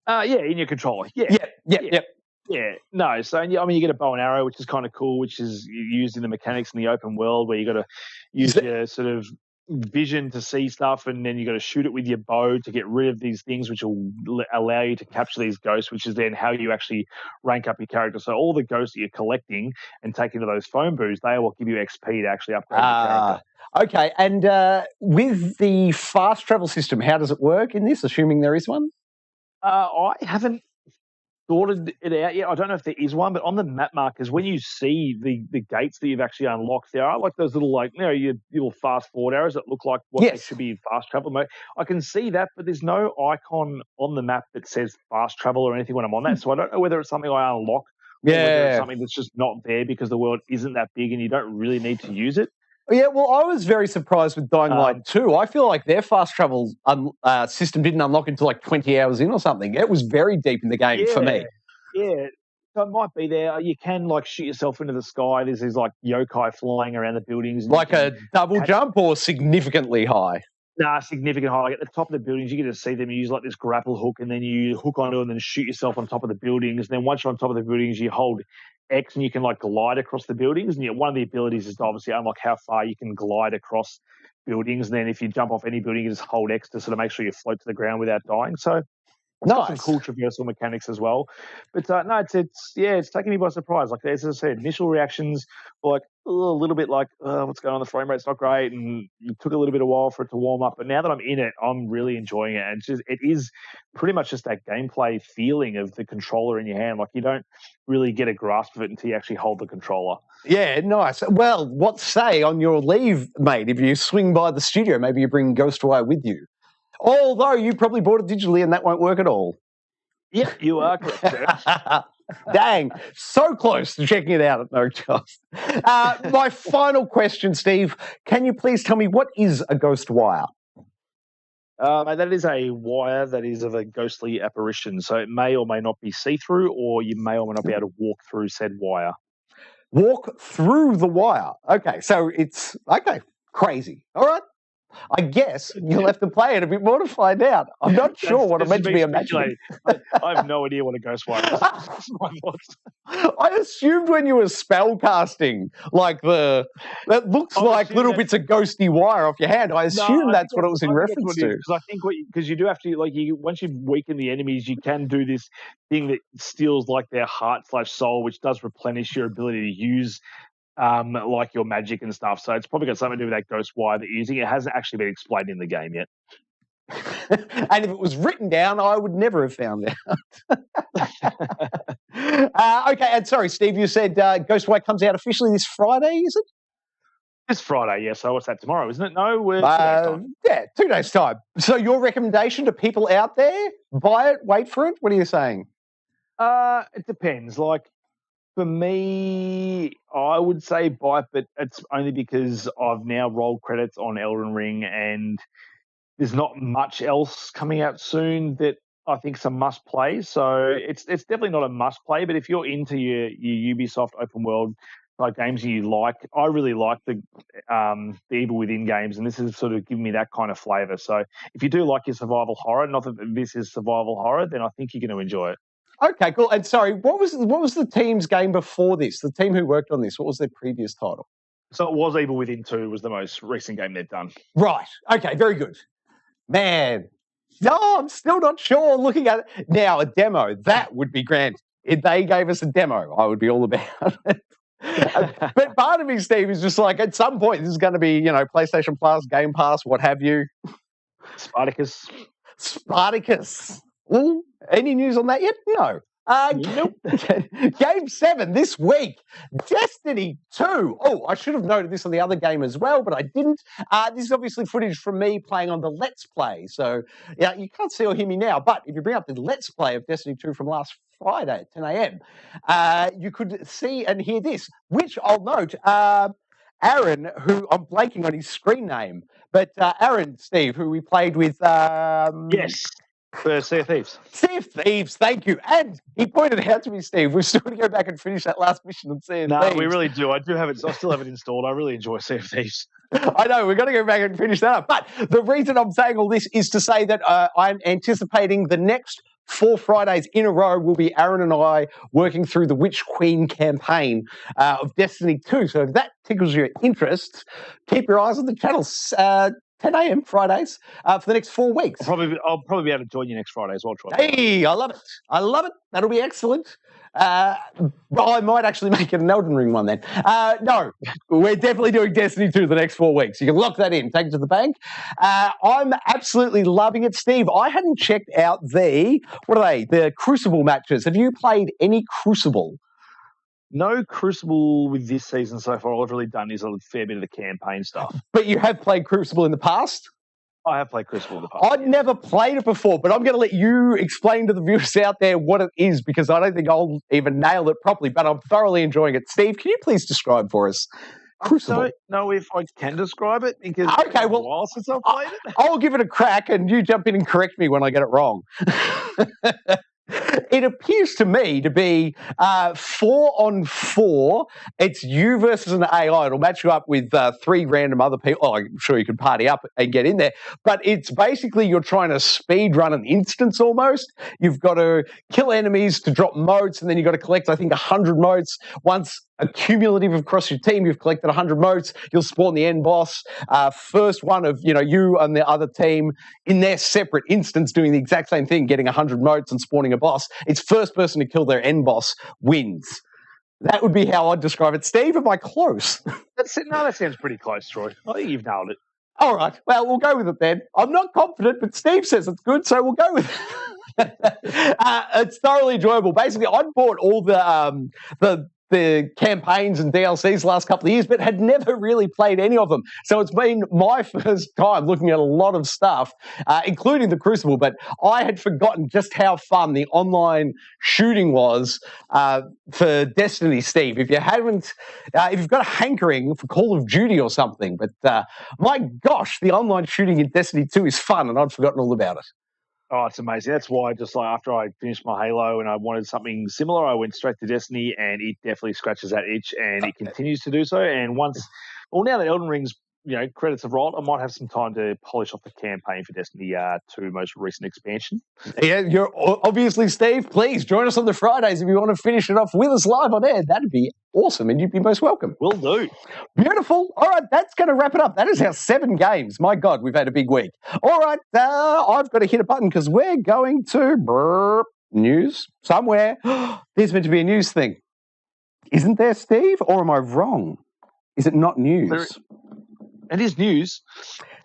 In your controller. Yeah. No, so you get a bow and arrow, which is kind of cool, which is used in the mechanics in the open world, where you got to use your sort of vision to see stuff, and then you got to shoot it with your bow to get rid of these things, which will allow you to capture these ghosts, which is then how you actually rank up your character. So all the ghosts that you're collecting and taking to those phone booths, they will give you XP to actually upgrade your character. Okay, and with the fast travel system, how does it work in this, assuming there is one? I haven't sorted it out yet. I don't know if there is one, but on the map markers, when you see the gates that you've actually unlocked, there are like those little, like, your little fast forward arrows that look like what they should be in fast travel mode. I can see that, but there's no icon on the map that says fast travel or anything when I'm on that. So I don't know whether it's something I unlock or whether it's something that's just not there because the world isn't that big and you don't really need to use it. Yeah, well, I was very surprised with Dying Light 2. I feel like their fast travel system didn't unlock until like 20 hours in or something. It was very deep in the game for me. Yeah, so it might be there. You can like shoot yourself into the sky. There's these like yokai flying around the buildings. Like a double jump or significantly high? Nah, significant high. Like at the top of the buildings, you get to see them. You use like this grapple hook, and then you hook onto it and then shoot yourself on top of the buildings. And then once you're on top of the buildings, you hold X and you can like glide across the buildings. And one of the abilities is to obviously unlock how far you can glide across buildings. And then if you jump off any building, you just hold X to sort of make sure you float to the ground without dying. So It's got some cool traversal mechanics as well. But no, it's taking me by surprise. Like as I said, initial reactions were like a little bit like, what's going on? The frame rate's not great, and it took a little bit of a while for it to warm up. But now that I'm in it, I'm really enjoying it. And it is pretty much just that gameplay feeling of the controller in your hand. Like you don't really get a grasp of it until you actually hold the controller. Yeah, nice. Well, what say on your leave, mate? If you swing by the studio, maybe you bring Ghostwire with you. Although you probably bought it digitally and that won't work at all. Yeah, you are correct, sir. Dang, so close to checking it out at no cost. My final question, Steve, can you please tell me what is a Ghostwire? That is a wire that is of a ghostly apparition. So it may or may not be see-through, or you may or may not be able to walk through said wire. Walk through the wire. Okay, so it's crazy. All right. I guess you'll have to play it a bit more to find out. I'm not sure what I'm meant to be imagining. I have no idea what a Ghostwire is. I assumed when you were spellcasting, like that looks like little bits of ghosty wire off your hand. I assume that's what it was in reference to. Because I think because you do have to once you weaken the enemies, you can do this thing that steals like their heart/soul, which does replenish your ability to use like your magic and stuff. So it's probably got something to do with that ghost wire that you're using. It hasn't actually been explained in the game yet. And if it was written down, I would never have found out. Okay, and sorry, Steve, you said Ghostwire comes out officially this Friday, is it? This Friday, yeah. So what's that, tomorrow, isn't it? No, we're 2 days time. Yeah, 2 days' time. So your recommendation to people out there, buy it, wait for it? What are you saying? It depends. Like, for me, I would say buy it, but it's only because I've now rolled credits on Elden Ring and there's not much else coming out soon that I think is a must-play. So it's definitely not a must-play, but if you're into your Ubisoft open world like games you like, I really like the Evil Within games, and this is sort of giving me that kind of flavour. So if you do like your survival horror, not that this is survival horror, then I think you're going to enjoy it. Okay, cool. And sorry, what was the team's game before this? The team who worked on this, what was their previous title? So it was Evil Within 2 was the most recent game they've done. Right. Okay, very good. Man, no, I'm still not sure. Looking at it now, a demo, that would be grand. If they gave us a demo, I would be all about it. But part of me, Steve, is just like, at some point, this is going to be, PlayStation Plus, Game Pass, what have you. Spartacus. Ooh, any news on that yet? No. Nope. Game 7 this week. Destiny 2. Oh, I should have noted this on the other game as well, but I didn't. This is obviously footage from me playing on the Let's Play. So, yeah, you can't see or hear me now, but if you bring up the Let's Play of Destiny 2 from last Friday at 10 a.m., you could see and hear this, which I'll note, Aaron, who I'm blanking on his screen name, but Aaron, Steve, who we played with... Yes. Sea of Thieves. Sea of Thieves, thank you. And he pointed out to me, Steve, we're still going to go back and finish that last mission on Sea of Thieves. No, we really do. I still have it installed. I really enjoy Sea of Thieves. I know, we're going to go back and finish that up. But the reason I'm saying all this is to say that I'm anticipating the next 4 Fridays in a row will be Aaron and I working through the Witch Queen campaign of Destiny 2. So if that tickles your interest, keep your eyes on the channels. 10 a.m. Fridays for the next 4 weeks. I'll probably be able to join you next Friday as well, Troy. Hey, I love it. I love it. That'll be excellent. I might actually make it an Elden Ring one then. No, we're definitely doing Destiny 2 the next 4 weeks. You can lock that in, take it to the bank. I'm absolutely loving it. Steve, I hadn't checked out the Crucible matches. Have you played any Crucible? No Crucible with this season so far. All I've really done is a fair bit of the campaign stuff. But you have played Crucible in the past? I have played Crucible in the past. I've never played it before, but I'm going to let you explain to the viewers out there what it is, because I don't think I'll even nail it properly, but I'm thoroughly enjoying it. Steve, can you please describe for us Crucible? I don't know if I can describe it, because it's been a while since I've played it. I'll give it a crack, and you jump in and correct me when I get it wrong. It appears to me to be 4-on-4. It's you versus an AI. It'll match you up with 3 random other people. Oh, I'm sure you could party up and get in there. But it's basically you're trying to speed run an instance almost. You've got to kill enemies to drop motes, and then you've got to collect, I think, 100 motes. Once accumulative across your team. You've collected 100 motes. You'll spawn the end boss. First one of you and the other team in their separate instance doing the exact same thing, getting 100 motes and spawning a boss. It's first person to kill their end boss wins. That would be how I'd describe it. Steve, am I close? That's it. No, that sounds pretty close, Troy. I think you've nailed it. All right. Well, we'll go with it then. I'm not confident, but Steve says it's good, so we'll go with it. It's thoroughly enjoyable. Basically, I'd bought all the campaigns and DLCs the last couple of years, but had never really played any of them. So it's been my first time looking at a lot of stuff, including the Crucible, but I had forgotten just how fun the online shooting was for Destiny, Steve. If you haven't, if you've got a hankering for Call of Duty or something, but my gosh, the online shooting in Destiny 2 is fun, and I'd forgotten all about it. Oh, it's amazing. That's why just like after I finished my Halo and I wanted something similar, I went straight to Destiny, and it definitely scratches that itch, and it continues to do so. And now that Elden Ring's, credits have rolled, I might have some time to polish off the campaign for Destiny 2 most recent expansion. Yeah, you're obviously, Steve, please join us on the Fridays if you want to finish it off with us live on air. That'd be awesome, and you'd be most welcome. Will do. Beautiful. All right, that's going to wrap it up. That is our 7 games. My God, we've had a big week. All right, I've got to hit a button because we're going to news somewhere. There's meant to be a news thing. Isn't there, Steve? Or am I wrong? Is it not news? It is news.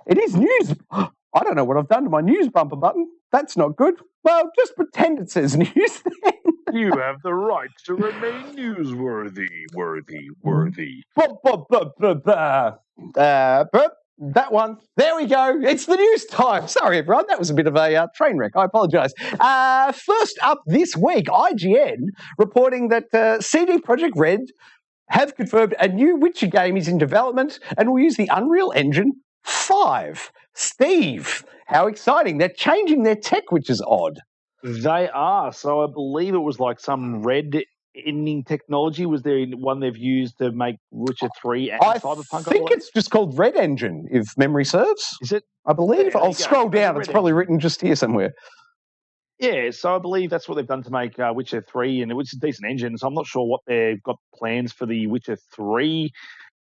It is news. I don't know what I've done to my news bumper button. That's not good. Well, just pretend it says news then. You have the right to remain newsworthy, worthy. That one. There we go. It's the news time. Sorry, everyone. That was a bit of a train wreck. I apologise. First up this week, IGN reporting that CD Projekt Red have confirmed a new Witcher game is in development and will use the Unreal Engine 5. Steve, how exciting. They're changing their tech, which is odd. They are. So I believe it was like some red ending technology was the one they've used to make Witcher 3 and Cyberpunk. I think it's just called Red Engine, if memory serves. Is it? I believe. Yeah, I'll scroll down. It's probably written just here somewhere. Yeah, so I believe that's what they've done to make Witcher 3, and it's a decent engine, so I'm not sure what they've got plans for the Witcher 3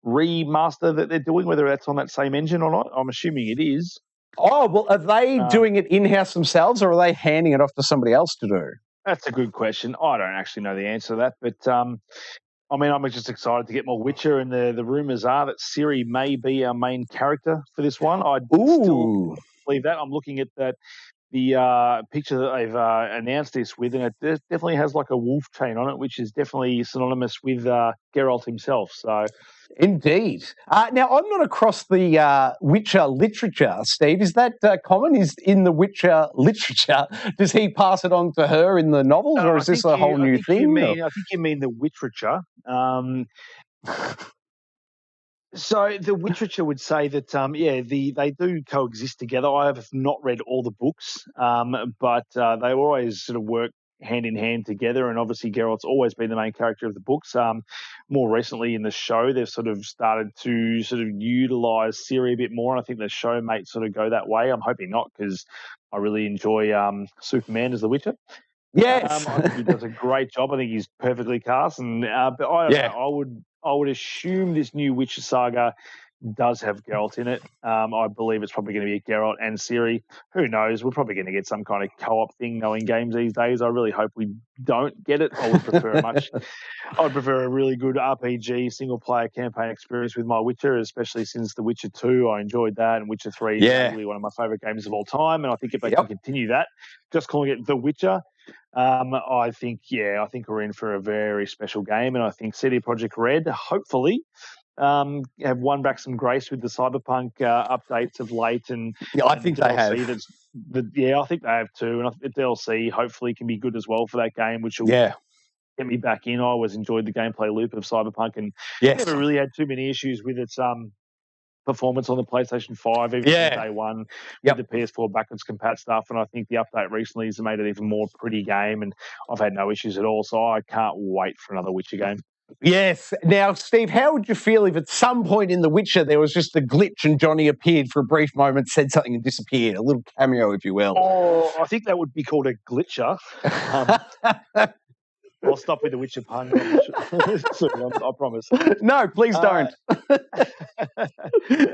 remaster that they're doing, whether that's on that same engine or not. I'm assuming it is. Oh, well, are they doing it in-house themselves, or are they handing it off to somebody else to do? That's a good question. I don't actually know the answer to that, but I'm just excited to get more Witcher, and the rumours are that Ciri may be our main character for this one. I still believe that. I'm looking at the picture that they've announced this with, and it definitely has like a wolf chain on it, which is definitely synonymous with Geralt himself. So, indeed. Now, I'm not across the Witcher literature, Steve. Is that common? Is in the Witcher literature, does he pass it on to her in the novels, or is this a whole new thing? I think you mean the Witerature. So the literature would say that, they do coexist together. I have not read all the books, but they always sort of work hand in hand together. And obviously, Geralt's always been the main character of the books. More recently in the show, they've sort of started to sort of utilize Ciri a bit more. And I think the show may sort of go that way. I'm hoping not, because I really enjoy Superman as the Witcher. Yes, I think he does a great job. I think he's perfectly cast, and but I would assume this new Witcher saga does have Geralt in it. I believe it's probably going to be Geralt and Ciri. Who knows? We're probably going to get some kind of co-op thing knowing games these days. I really hope we don't get it. I would prefer I'd prefer a really good RPG single-player campaign experience with my Witcher, especially since The Witcher 2, I enjoyed that, and Witcher 3 is really one of my favourite games of all time. And I think if they can continue that, just calling it The Witcher, I think we're in for a very special game, and I think CD Projekt Red hopefully have won back some grace with the Cyberpunk updates of late, and I think they have. I think they have too, and the DLC hopefully can be good as well for that game, which will get me back in. I always enjoyed the gameplay loop of Cyberpunk, and never really had too many issues with its performance on the PlayStation 5, even from day one, with the PS4 backwards compat stuff. And I think the update recently has made it even more pretty game, and I've had no issues at all. So I can't wait for another Witcher game. Yes. Now, Steve, how would you feel if at some point in The Witcher there was just a glitch and Johnny appeared for a brief moment, said something and disappeared? A little cameo, if you will. Oh, I think that would be called a glitcher. I'll stop with the Witcher pun. Soon, I promise. No, please don't.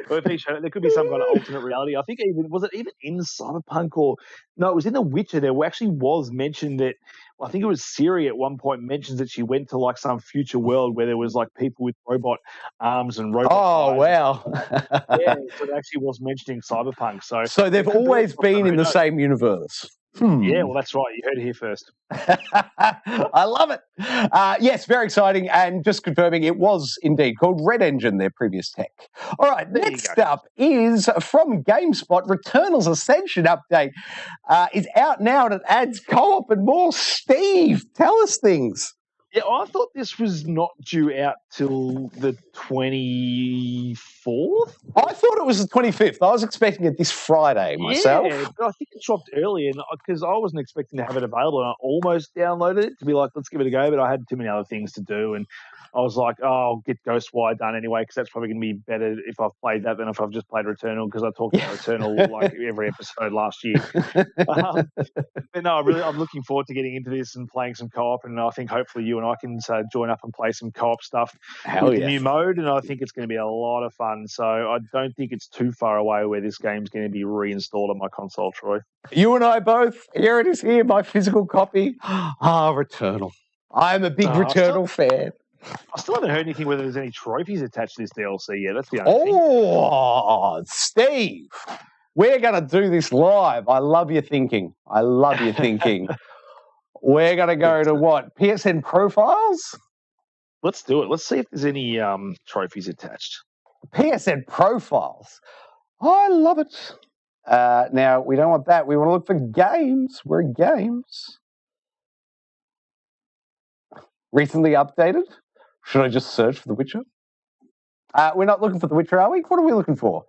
Well, there could be some kind of alternate reality. I think was it even in Cyberpunk or no? It was in The Witcher. There actually was mentioned that. I think it was Siri at one point mentions that she went to like some future world where there was like people with robot arms and robot. Oh wow! Yeah, so it actually was mentioning Cyberpunk. So they've always been in the same universe. Yeah, well, that's right. You heard it here first. I love it. Yes, very exciting. And just confirming, it was indeed called Red Engine, their previous tech. All right, next up is from GameSpot. Returnal's Ascension update is out now, and it adds co-op and more. Steve, tell us things. Yeah, I thought this was not due out till the 24th. I thought it was the 25th. I was expecting it this Friday myself. Yeah, but I think it dropped early, and because I wasn't expecting to have it available, and I almost downloaded it to be like, let's give it a go, but I had too many other things to do, and I was like, oh, I'll get Ghostwire done anyway, because that's probably going to be better if I've played that than if I've just played Returnal, because I talked about Returnal like every episode last year. But no, I'm looking forward to getting into this and playing some co-op, and I think hopefully you and I can join up and play some co-op stuff with the new mode, and I think it's going to be a lot of fun. So I don't think it's too far away where this game's going to be reinstalled on my console, Troy. You and I both. Here it is here, my physical copy. Returnal. I'm a big Returnal fan. I still haven't heard anything whether there's any trophies attached to this DLC yet. That's the only thing. Oh, Steve, we're going to do this live. I love your thinking. We're going to go to what? PSN profiles? Let's do it. Let's see if there's any trophies attached. PSN profiles. I love it. Now, we don't want that. We want to look for games. We're games. Recently updated. Should I just search for The Witcher? We're not looking for The Witcher, are we? What are we looking for?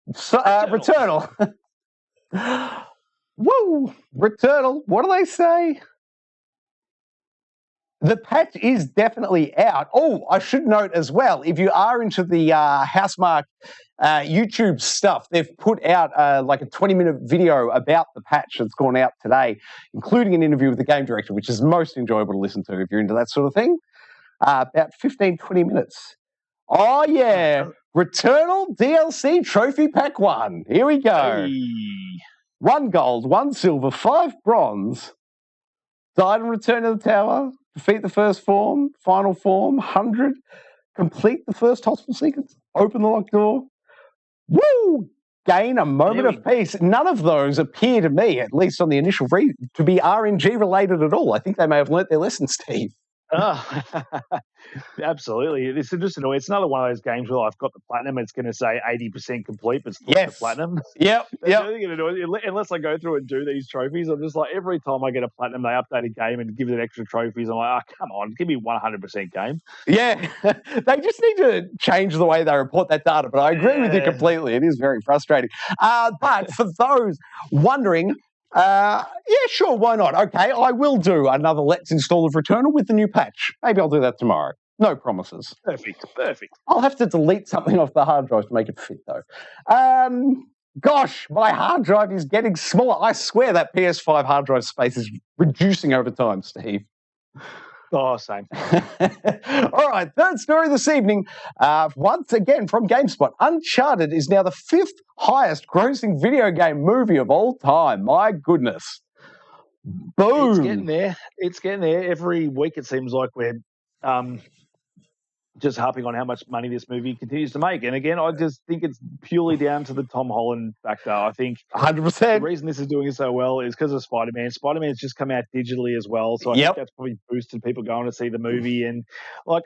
Returnal. Woo! Returnal. What do they say? The patch is definitely out. Oh, I should note as well, if you are into the Housemarque YouTube stuff, they've put out like a 20-minute video about the patch that's gone out today, including an interview with the game director, which is most enjoyable to listen to if you're into that sort of thing. About 15, 20 minutes. Oh, yeah. Returnal DLC Trophy Pack 1. Here we go. Hey. 1 gold, 1 silver, 5 bronze. Died and Return to the Tower. Defeat the first form. Final form. 100. Complete the first hospital sequence. Open the locked door. Woo! Gain a moment of peace. None of those appear to me, at least on the initial read, to be RNG related at all. I think they may have learnt their lesson, Steve. Oh, absolutely. It's just annoying. It's another one of those games where I've got the platinum. It's going to say 80% complete, but still the platinum. Yep. Unless I go through and do these trophies, I'm just like, every time I get a platinum, they update a game and give it extra trophies. I'm like, oh, come on, give me 100% game. Yeah, they just need to change the way they report that data. But I agree with you completely. It is very frustrating. But for those wondering, yeah, sure, why not? Okay, I will do another Let's Install of Returnal with the new patch. Maybe I'll do that tomorrow. No promises. Perfect. I'll have to delete something off the hard drive to make it fit, though. Gosh, my hard drive is getting smaller. I swear that PS5 hard drive space is reducing over time, Steve. Oh, same. All right, third story this evening. Once again from GameSpot. Uncharted is now the 5th highest grossing video game movie of all time. My goodness. Boom. It's getting there. Every week it seems like we're just harping on how much money this movie continues to make. And again, I just think it's purely down to the Tom Holland factor. I think 100%. The reason this is doing so well is because of Spider-Man. Spider-Man's just come out digitally as well. So I think that's probably boosted people going to see the movie. And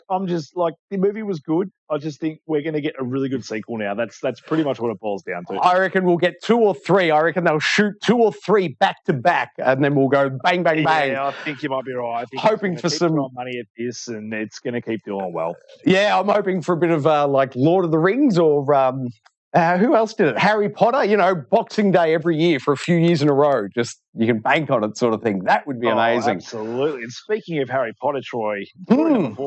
I'm just like, the movie was good. I just think we're going to get a really good sequel now. That's pretty much what it boils down to. I reckon we'll get 2 or 3. I reckon they'll shoot 2 or 3 back to back, and then we'll go bang, bang, bang. Yeah, I think you might be right. I think hoping for some money at this, and it's going to keep doing well. Yeah, I'm hoping for a bit of like Lord of the Rings or who else did it? Harry Potter. You know, Boxing Day every year for a few years in a row. Just you can bank on it, sort of thing. That would be amazing. Absolutely. And speaking of Harry Potter, Troy, boom.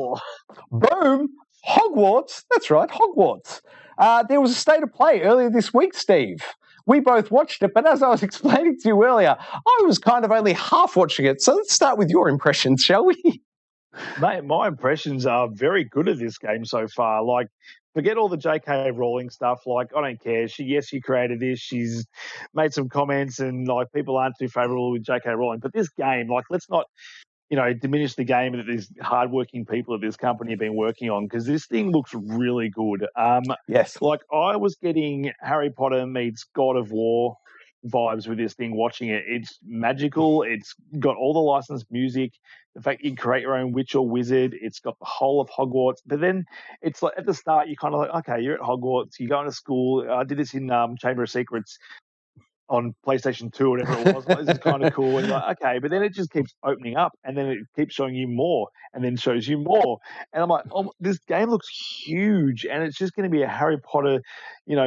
Hogwarts, that's right, Hogwarts. There was a state of play earlier this week, Steve. We both watched it, but as I was explaining to you earlier, I was kind of only half watching it. So let's start with your impressions, shall we? Mate, my impressions are very good of this game so far. Like, forget all the J.K. Rowling stuff. Like, I don't care. She created this. She's made some comments, and like people aren't too favourable with J.K. Rowling. But this game, like, let's not diminish the game that these hardworking people at this company have been working on, because this thing looks really good. Yes. Like, I was getting Harry Potter meets God of War vibes with this thing watching it. It's magical. It's got all the licensed music. The fact you can create your own witch or wizard. It's got the whole of Hogwarts. But then it's like at the start, you're kind of like, okay, you're at Hogwarts. You're going to school. I did this in Chamber of Secrets on PlayStation 2 or whatever it was. Like, this is kind of cool. And like, okay, but then it just keeps opening up, and then it keeps showing you more, and then shows you more. And I'm like, oh, this game looks huge, and it's just going to be a Harry Potter,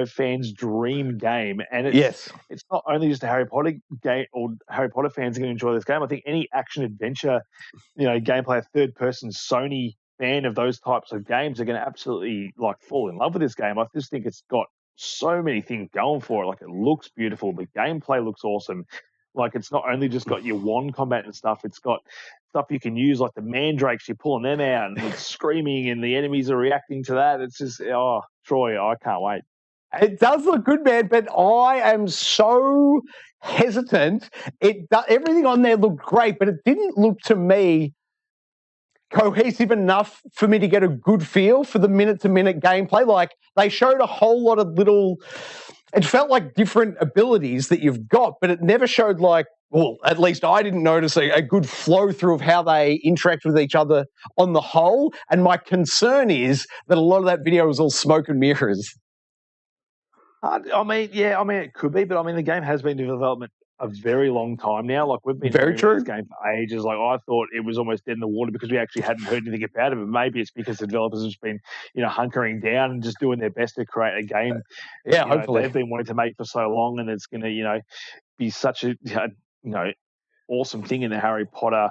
fans' dream game. And it's not only just a Harry Potter game, or Harry Potter fans are going to enjoy this game. I think any action adventure, gameplay, third person Sony fan of those types of games are going to absolutely like fall in love with this game. I just think it's got so many things going for it. Like, it looks beautiful. The gameplay looks awesome. Like, it's not only just got your wand combat and stuff, it's got stuff you can use, like the mandrakes, you're pulling them out and it's screaming and the enemies are reacting to that. It's just, Troy, I can't wait. It does look good, man, but I am so hesitant. Everything on there looked great, but it didn't look to me cohesive enough for me to get a good feel for the minute-to-minute gameplay. Like, they showed a whole lot of it felt like different abilities that you've got, but it never showed well, at least I didn't notice a good flow through of how they interact with each other on the whole. And my concern is that a lot of that video was all smoke and mirrors. I mean, it could be, but I mean, the game has been in development a very long time now. Like, we've been very true this game for ages. Like, I thought it was almost dead in the water because we actually hadn't heard anything about it. But maybe it's because the developers have just been, hunkering down and just doing their best to create a game. Hopefully they've been wanting to make for so long, and it's going to, be such a, awesome thing in the Harry Potter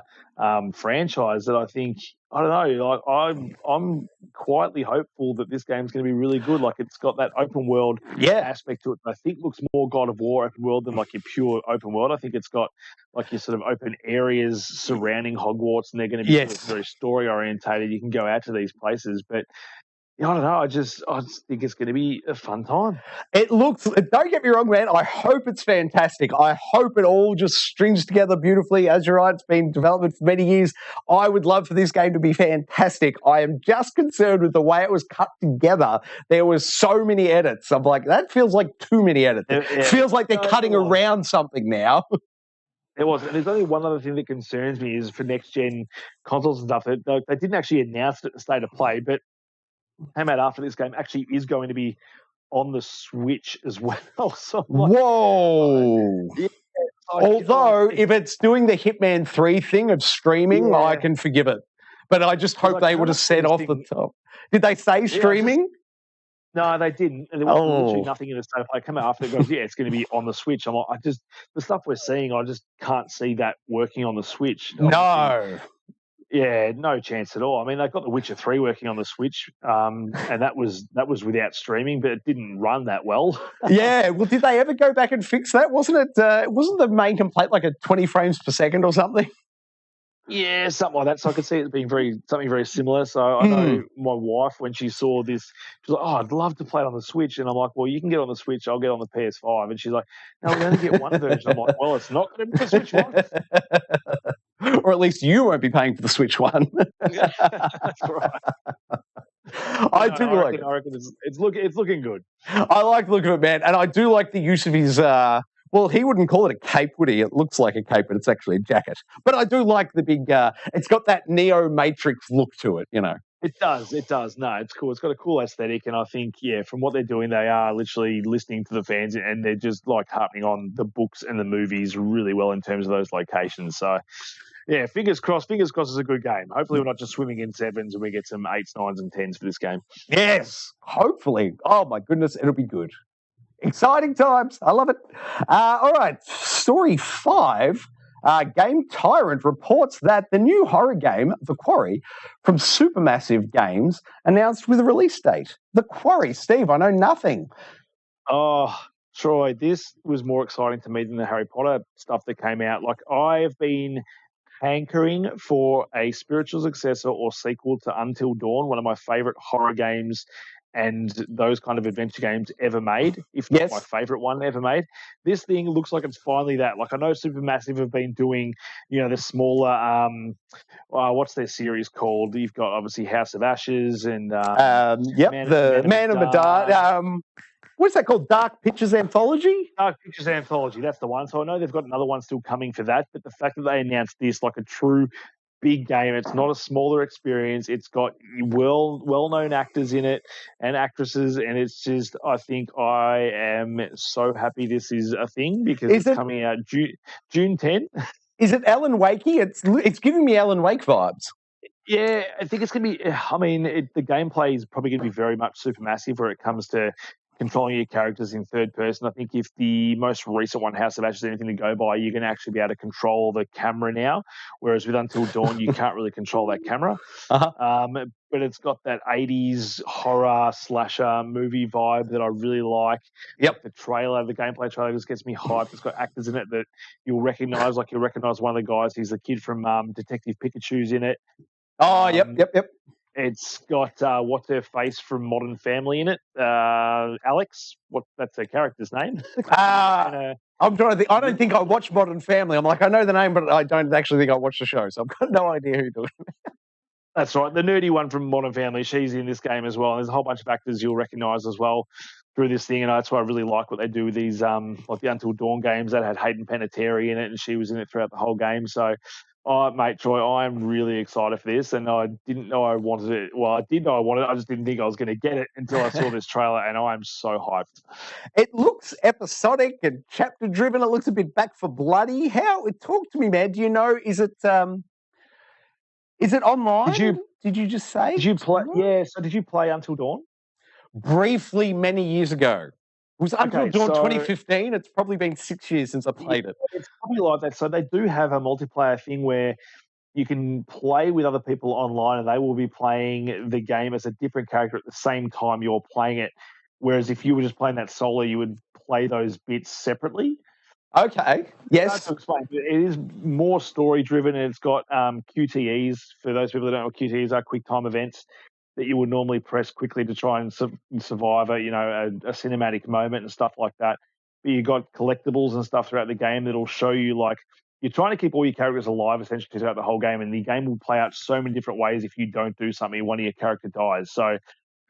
franchise that I think, I don't know, like I'm quietly hopeful that this game's going to be really good. Like, it's got that open world aspect to it. I think looks more God of War open world than like your pure open world. I think it's got like your sort of open areas surrounding Hogwarts, and they're going to be sort of very story orientated. You can go out to these places, but I don't know. I just think it's going to be a fun time. It looks, don't get me wrong, man. I hope it's fantastic. I hope it all just strings together beautifully. As you're right, it's been in development for many years. I would love for this game to be fantastic. I am just concerned with the way it was cut together. There was so many edits. I'm like, that feels like too many edits. It feels like they're cutting around something now. It was. And there's only one other thing that concerns me is for next-gen consoles and stuff. They didn't actually announce it at the State of Play, but came out after this game actually is going to be on the Switch as well. So like, whoa. Although, if it's doing the Hitman 3 thing of streaming, I can forgive it. But I just hope they would have said off the top. Did they say streaming? No, they didn't. And there was literally nothing in the State of Play. Come out after it goes, it's going to be on the Switch. I'm like, the stuff we're seeing, I just can't see that working on the Switch. No. Yeah, no chance at all. I mean, they've got The Witcher 3 working on the Switch, and that was without streaming, but it didn't run that well. Yeah, well, did they ever go back and fix that? Wasn't the main complaint like a 20 frames per second or something? Yeah, something like that. So I could see it being something very similar. So I know my wife, when she saw this, she was like, I'd love to play it on the Switch. And I'm like, well, you can get it on the Switch. I'll get it on the PS5. And she's like, no, we only get one version. I'm like, well, it's not going to be the Switch one. Or at least you won't be paying for the Switch one. That's right. I reckon it's looking good. I like the look of it, man. And I do like the use of his... well, he wouldn't call it a cape, would he? It looks like a cape, but it's actually a jacket. But I do like the big... it's got that Neo Matrix look to it, It does. No, it's cool. It's got a cool aesthetic, and I think, from what they're doing, they are literally listening to the fans, and they're just like harping on the books and the movies really well in terms of those locations. So, yeah, fingers crossed. Fingers crossed it's a good game. Hopefully we're not just swimming in sevens and we get some 8s, 9s, and 10s for this game. Yes, hopefully. Oh, my goodness, it'll be good. Exciting times. I love it. All right, story 5. Game Tyrant reports that the new horror game, The Quarry, from Supermassive Games, announced with a release date. The Quarry, Steve, I know nothing. Oh, Troy, this was more exciting to me than the Harry Potter stuff that came out. Like, I have been hankering for a spiritual successor or sequel to Until Dawn, one of my favorite horror games and those kind of adventure games ever made, if not my favorite one ever made. This thing looks like it's finally that. Like, I know Supermassive have been doing, the smaller, what's their series called? You've got, obviously, House of Ashes and Man of Medan. What's that called? Dark Pictures Anthology? Dark Pictures Anthology, that's the one. So I know they've got another one still coming for that, but the fact that they announced this like a true big game, it's not a smaller experience. It's got well-known actors in it and actresses, and it's just, I think I am so happy this is a thing because it's coming out June 10. Is it Alan Wakey? It's giving me Alan Wake vibes. Yeah, I think it's going to be, the gameplay is probably going to be very much Supermassive where it comes to controlling your characters in third person. I think if the most recent one, House of Ashes, is anything to go by, you're going to actually be able to control the camera now, whereas with Until Dawn, you can't really control that camera. But it's got that 80s horror slasher movie vibe that I really like. Yep. The gameplay trailer just gets me hyped. It's got actors in it that you'll recognise. Like, you'll recognise one of the guys. He's the kid from Detective Pikachu's in it. Oh, yep. It's got what's her face from Modern Family in it. Alex, that's her character's name. I'm trying to think. I don't think I watched Modern Family. I'm like, I know the name, but I don't actually think I watched the show, so I've got no idea who doing it. That's right. The nerdy one from Modern Family, she's in this game as well. And there's a whole bunch of actors you'll recognise as well through this thing, and that's why I really like what they do with these, like the Until Dawn games that had Hayden Panettiere in it, and she was in it throughout the whole game. So, mate, Troy, I'm really excited for this, and I didn't know I wanted it. Well, I did know I wanted it. I just didn't think I was going to get it until I saw this trailer, and I'm so hyped. It looks episodic and chapter-driven. It looks a bit back for bloody. Talk to me, man. Do you know, is it online? Did you just say? Did you play? Yeah, so did you play Until Dawn? Briefly, many years ago. It was Until Dawn 2015. It's probably been 6 years since I played it. It's probably like that. So they do have a multiplayer thing where you can play with other people online and they will be playing the game as a different character at the same time you're playing it. Whereas if you were just playing that solo, you would play those bits separately. Okay. Yes. Hard to explain. It is more story driven, and it's got QTEs. For those people that don't know what QTEs are, quick time events that you would normally press quickly to try and survive a cinematic moment and stuff like that. But you got collectibles and stuff throughout the game that'll show you, like, you're trying to keep all your characters alive essentially throughout the whole game, and the game will play out so many different ways. If you don't do something, one of your character dies. So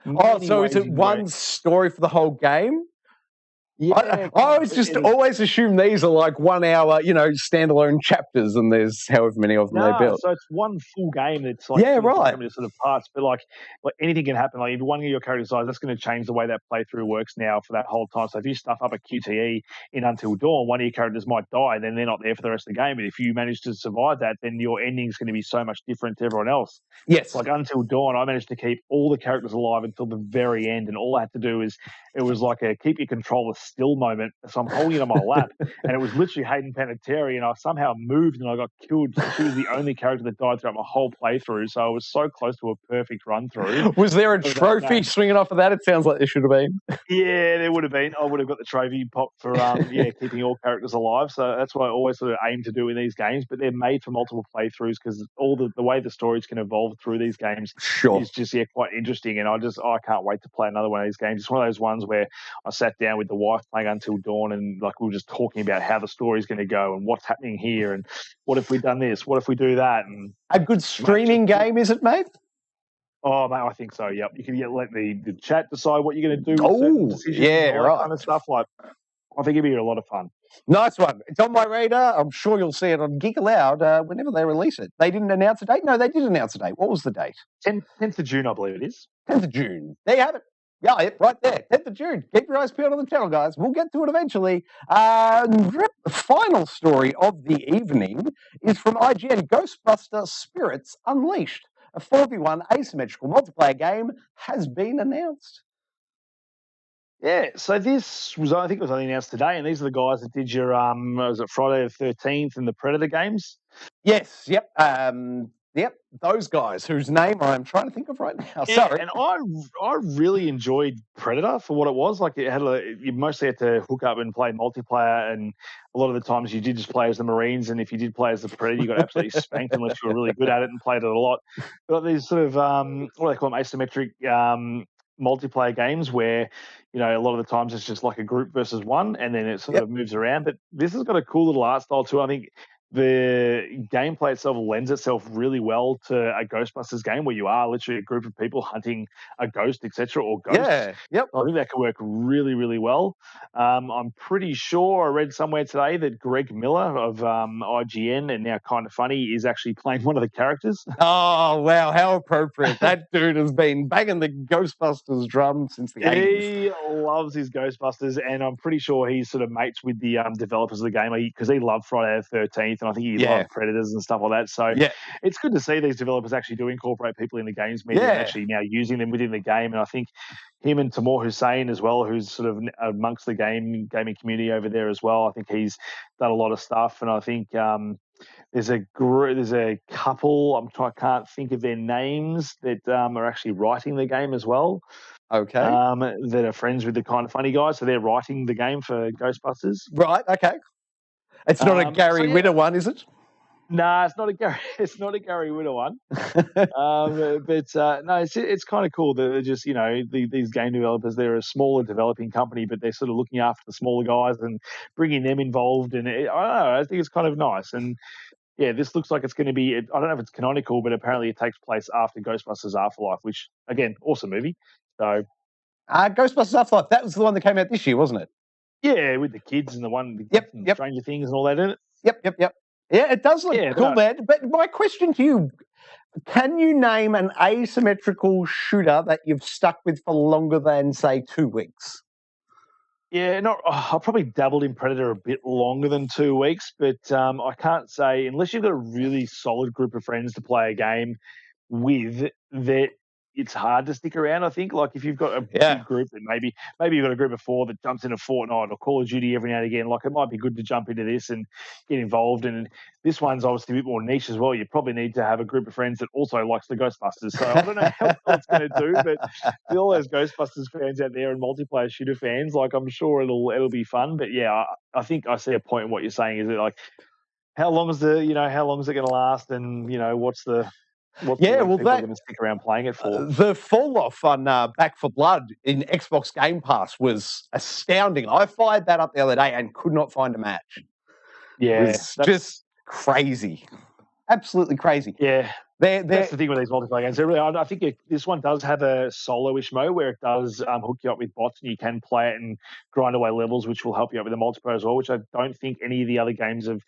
is it one story for the whole game? Yeah, I always assume these are like 1 hour, standalone chapters, and there's however many of them they built. So it's one full game that's like right. Sort of parts, but like anything can happen. Like if one of your characters dies, that's going to change the way that playthrough works now for that whole time. So if you stuff up a QTE in Until Dawn, one of your characters might die, then they're not there for the rest of the game. But if you manage to survive that, then your ending is going to be so much different to everyone else. Yes. Like Until Dawn, I managed to keep all the characters alive until the very end, and all I had to do is it was like a keep your controller still moment. So I'm holding it on my lap, and it was literally Hayden Panettiere, and I somehow moved and I got killed. She was the only character that died throughout my whole playthrough, so I was so close to a perfect run through. Was there a trophy swinging off of that? It sounds like there should have been. Yeah, there would have been. I would have got the trophy pop for keeping all characters alive. So that's what I always sort of aim to do in these games. But they're made for multiple playthroughs because all the way the stories can evolve through these games is just quite interesting. And I can't wait to play another one of these games. It's one of those ones where I sat down with the wife playing Until Dawn, and like we were just talking about how the story's going to go and what's happening here and what if we've done this, what if we do that. And a good streaming game, is it, mate? Oh, mate, I think so. Yep, you can let the chat decide what you're going to do. With certain decisions and all that kind of stuff. Like, I think it'd be a lot of fun. Nice one. It's on my radar. I'm sure you'll see it on Geek Aloud whenever they release it. They didn't announce a date. No, they did announce a date. What was the date? 10th of June, I believe it is. 10th of June. There you have it. Yeah, right there. 10th of June. Keep your eyes peeled on the channel, guys. We'll get to it eventually. The final story of the evening is from IGN. Ghostbuster Spirits Unleashed, a 4v1 asymmetrical multiplayer game, has been announced. Yeah, so this was, I think it was only announced today, and these are the guys that did your, was it Friday the 13th and the Predator games? Yes, yep. Yep, those guys whose name I'm trying to think of right now. Yeah, Sorry. and I really enjoyed Predator for what it was. Like you mostly had to hook up and play multiplayer, and a lot of the times you did just play as the Marines, and if you did play as the Predator, you got absolutely spanked unless you were really good at it and played it a lot. But these sort of what do they call them, asymmetric multiplayer games where a lot of the times it's just like a group versus one, and then it sort of moves around. But this has got a cool little art style too. I think the gameplay itself lends itself really well to a Ghostbusters game where you are literally a group of people hunting a ghost, etc., or ghosts. Yeah, yep. I think that could work really, really well. I'm pretty sure I read somewhere today that Greg Miller of IGN and now Kind of Funny is actually playing one of the characters. Oh, wow, how appropriate. That dude has been banging the Ghostbusters drum since the 80s. He loves his Ghostbusters, and I'm pretty sure he's sort of mates with the developers of the game because he loved Friday the 13th, and I think he loved Predators and stuff like that. So it's good to see these developers actually do incorporate people in the games media and actually now using them within the game. And I think him and Timur Hussein as well, who's sort of amongst the gaming community over there as well. I think he's done a lot of stuff, and I think there's a couple. I can't think of their names that are actually writing the game as well. Okay. That are friends with the Kind of Funny guys, so they're writing the game for Ghostbusters. Right. Okay. It's not a Gary Whitta one, is it? Nah, it's not a Gary. It's not a Gary Whitta one. No, it's kind of cool that they're just these game developers. They're a smaller developing company, but they're sort of looking after the smaller guys and bringing them involved. And I don't know. I think it's kind of nice. And yeah, this looks like it's going to be. I don't know if it's canonical, but apparently it takes place after Ghostbusters Afterlife, which again, awesome movie. So, Ghostbusters Afterlife. That was the one that came out this year, wasn't it? Yeah, with the kids and the one, Stranger Things and all that in it. Yep. Yeah, it does look cool, man. But my question to you: can you name an asymmetrical shooter that you've stuck with for longer than, say, 2 weeks? Yeah, I probably dabbled in Predator a bit longer than 2 weeks, but I can't say, unless you've got a really solid group of friends to play a game with, that it's hard to stick around. I think, like if you've got a big group that maybe you've got a group of 4 that jumps into Fortnite or Call of Duty every now and again, like it might be good to jump into this and get involved. And this one's obviously a bit more niche as well. You probably need to have a group of friends that also likes the Ghostbusters. So I don't know how well it's going to do, but for all those Ghostbusters fans out there and multiplayer shooter fans, like I'm sure it'll be fun. But yeah, I think I see a point in what you're saying. Is it like how long is it going to last, and what's the people are going to stick around playing it for? The fall off on Back 4 Blood in Xbox Game Pass was astounding. I fired that up the other day and could not find a match. Yeah, it's just crazy, absolutely crazy. Yeah, that's the thing with these multiplayer games. I think this one does have a solo-ish mode where it does hook you up with bots, and you can play it and grind away levels, which will help you out with the multiplayer as well. Which I don't think any of the other games have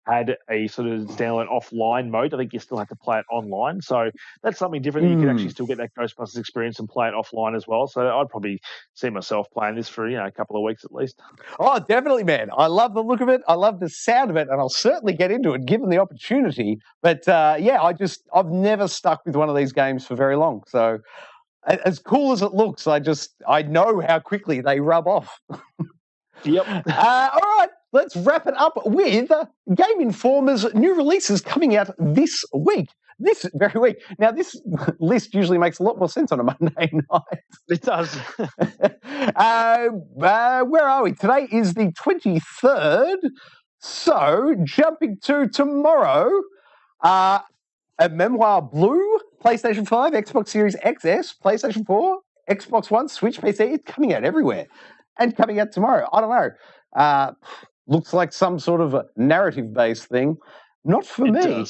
had a sort of standalone offline mode. I think you still have to play it online. So that's something different. You can actually still get that Ghostbusters experience and play it offline as well. So I'd probably see myself playing this for a couple of weeks at least. Oh, definitely, man. I love the look of it. I love the sound of it, and I'll certainly get into it given the opportunity. But I've never stuck with one of these games for very long. So as cool as it looks, I know how quickly they rub off. Yep. All right. Let's wrap it up with Game Informer's new releases coming out this week. This very week. Now, this list usually makes a lot more sense on a Monday night. It does. Where are we? Today is the 23rd. So, jumping to tomorrow, a Memoir Blue, PlayStation 5, Xbox Series XS, PlayStation 4, Xbox One, Switch, PC. It's coming out everywhere. And coming out tomorrow. I don't know. Looks like some sort of a narrative-based thing. Not for me.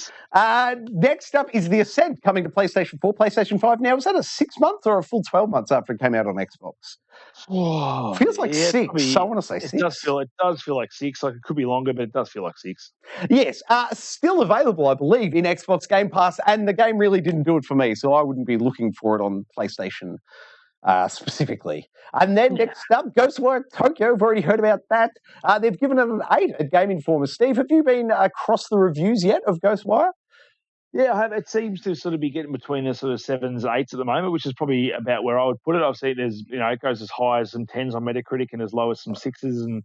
Next up is The Ascent coming to PlayStation 4, PlayStation 5. Now, was that a 6 months or a full 12 months after it came out on Xbox? Oh, feels like 6. I want to say 6. It does feel like 6. Like it could be longer, but it does feel like 6. Yes. Still available, I believe, in Xbox Game Pass, and the game really didn't do it for me, so I wouldn't be looking for it on PlayStation specifically. And then next up, Ghostwire Tokyo. We've already heard about that. They've given it an 8 at Game Informer. Steve, have you been across the reviews yet of Ghostwire? Yeah, I have. It seems to sort of be getting between the sort of 7s, 8s at the moment, which is probably about where I would put it. I've seen there's, it goes as high as some 10s on Metacritic and as low as some 6s. And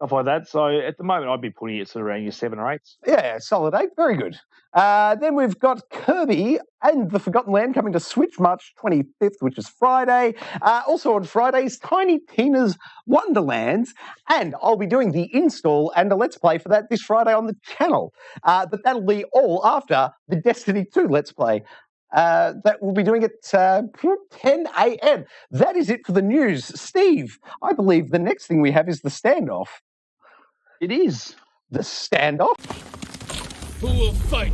stuff like that. So at the moment, I'd be putting it sort of around your 7 or 8. Yeah, solid 8. Very good. Then we've got Kirby and the Forgotten Land coming to Switch March 25th, which is Friday. Also on Fridays, Tiny Tina's Wonderlands. And I'll be doing the install and a Let's Play for that this Friday on the channel. But that'll be all after the Destiny 2 Let's Play. That we'll be doing at 10 a.m. That is it for the news. Steve, I believe the next thing we have is the standoff. It is. The standoff? Who will fight?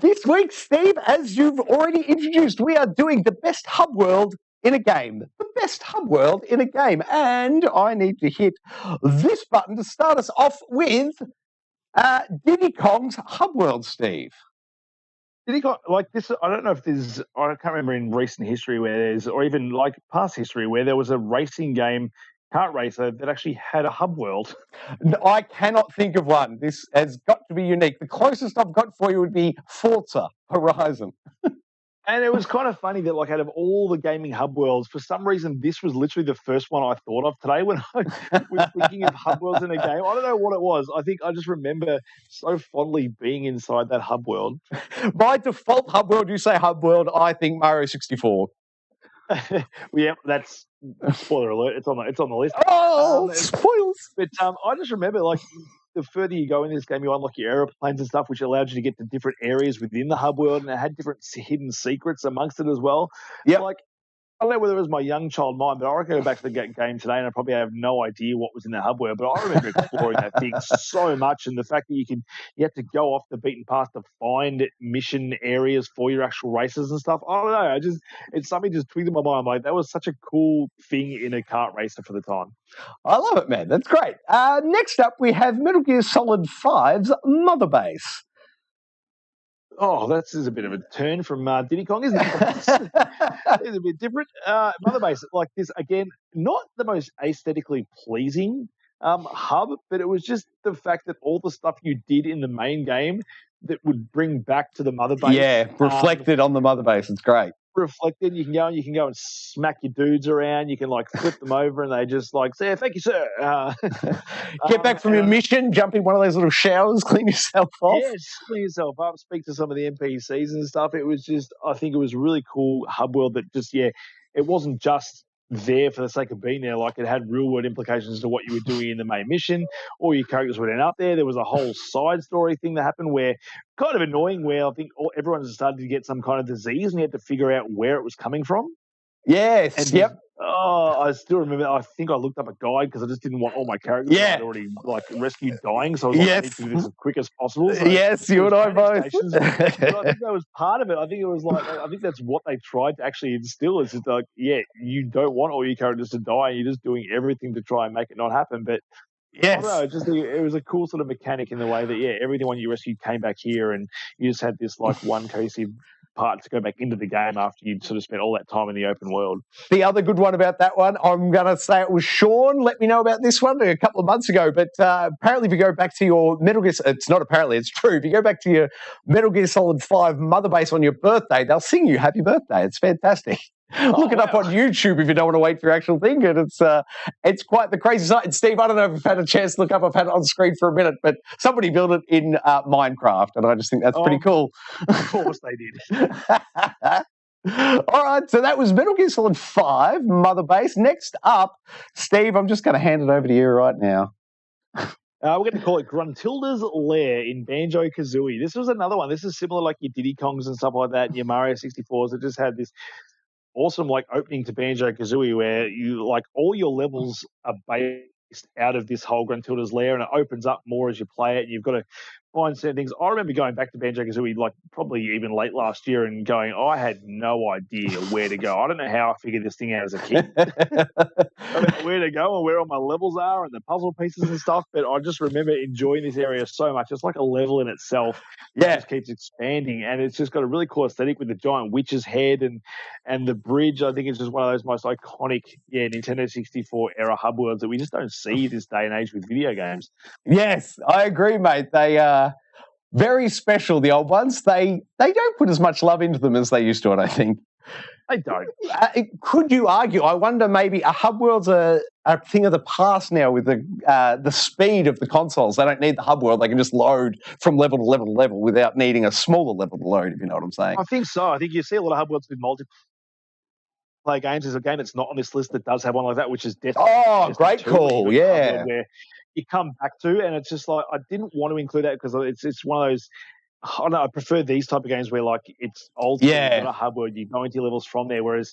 This week, Steve, as you've already introduced, we are doing the best hub world in a game. The best hub world in a game. And I need to hit this button to start us off with Diddy Kong's hub world, Steve. Diddy Kong, like this, I don't know if there's, I can't remember in recent history where there's, or even like past history, where there was a racing game, kart racer, that actually had a hub world. I cannot think of one. This has got to be unique. The closest I've got for you would be Forza Horizon. And it was kind of funny that, like, out of all the gaming hub worlds, for some reason, this was literally the first one I thought of today when I was thinking of hub worlds in a game. I don't know what it was. I think I just remember so fondly being inside that hub world. By default hub world, you say hub world, I think Mario 64. Yeah, that's spoiler alert. It's on the list. Oh, spoilers! But I just remember, like, the further you go in this game, you unlock your aeroplanes and stuff, which allowed you to get to different areas within the hub world, and it had different hidden secrets amongst it as well. Yeah, like, I don't know whether it was my young child mind, but I reckon I go back to the game today and I probably have no idea what was in the hub world. But I remember exploring that thing so much, and the fact that you have to go off the beaten path to find mission areas for your actual races and stuff. I don't know. It's something just tweaked in my mind. Like, that was such a cool thing in a kart racer for the time. I love it, man. That's great. Next up, we have Metal Gear Solid 5's Mother Base. Oh, that's a bit of a turn from Diddy Kong, isn't it? It's a bit different. Mother Base, like this, again, not the most aesthetically pleasing hub, but it was just the fact that all the stuff you did in the main game that would bring back to the Mother Base. Yeah, reflected on the Mother Base. It's great. Reflected. You can go and smack your dudes around. You can, like, flip them over and they just, like, say, thank you, sir. Get back from your mission, jump in one of those little showers, clean yourself off. Yes, clean yourself up, speak to some of the NPCs and stuff. It was just, I think it was a really cool hub world that just, it wasn't just there for the sake of being there. Like, it had real world implications to what you were doing in the main mission. All your characters would end up there. There was a whole side story thing that happened where, kind of annoying, where I think everyone started to get some kind of disease and you had to figure out where it was coming from. Yes, and yep. I still remember, I think I looked up a guide because I just didn't want all my characters I'd already, like, rescued dying, so I was like, I need to do this as quick as possible. So yes, you and I both. But I think that was part of it. I think it was like, I think that's what they tried to actually instill, is just like, you don't want all your characters to die, and you're just doing everything to try and make it not happen. But yes, I don't know, it was a cool sort of mechanic in the way that, everyone you rescued came back here, and you just had this, like, one cohesive part to go back into the game after you'd sort of spent all that time in the open world. The other good one about that one, I'm going to say it was Sean. Let me know about this one a couple of months ago. But apparently, if you go back to your Metal Gear, it's not apparently, it's true. If you go back to your Metal Gear Solid 5 Mother Base on your birthday, they'll sing you happy birthday. It's fantastic. Look it up on YouTube if you don't want to wait for your actual thing. And it's quite the crazy sight. And Steve, I don't know if you've had a chance to look up. I've had it on screen for a minute, but somebody built it in Minecraft, and I just think that's pretty cool. Of course they did. All right, so that was Metal Gear Solid 5, Mother Base. Next up, Steve, I'm just going to hand it over to you right now. We're going to call it Gruntilda's Lair in Banjo-Kazooie. This was another one. This is similar, like your Diddy Kongs and stuff like that, and your Mario 64s. It just had this awesome, like, opening to Banjo-Kazooie where you, like, all your levels are based out of this whole Gruntilda's Lair, and it opens up more as you play it, and you've got to find certain things. I remember going back to Banjo-Kazooie, like, probably even late last year, and going, I had no idea where to go. I don't know how I figured this thing out as a kid. I don't know where to go and where all my levels are and the puzzle pieces and stuff, but I just remember enjoying this area so much. It's like a level in itself. It just keeps expanding, and it's just got a really cool aesthetic with the giant witch's head and the bridge. I think it's just one of those most iconic Nintendo 64 era hub worlds that we just don't see this day and age with video games. Yes, I agree, mate. They are very special, the old ones. They don't put as much love into them as they used to, I think. They don't. Could you argue? I wonder maybe a hub world's a thing of the past now with the speed of the consoles. They don't need the hub world. They can just load from level to level to level without needing a smaller level to load, if you know what I'm saying. I think so. I think you see a lot of hub worlds with multiplayer games. There's a game that's not on this list that does have one like that, which is Destiny. Oh, great call. Yeah. Where you come back to, and it's just like, I didn't want to include that because it's one of those, I don't know, I prefer these type of games where like it's old school, not a hub world, you go into your levels from there, whereas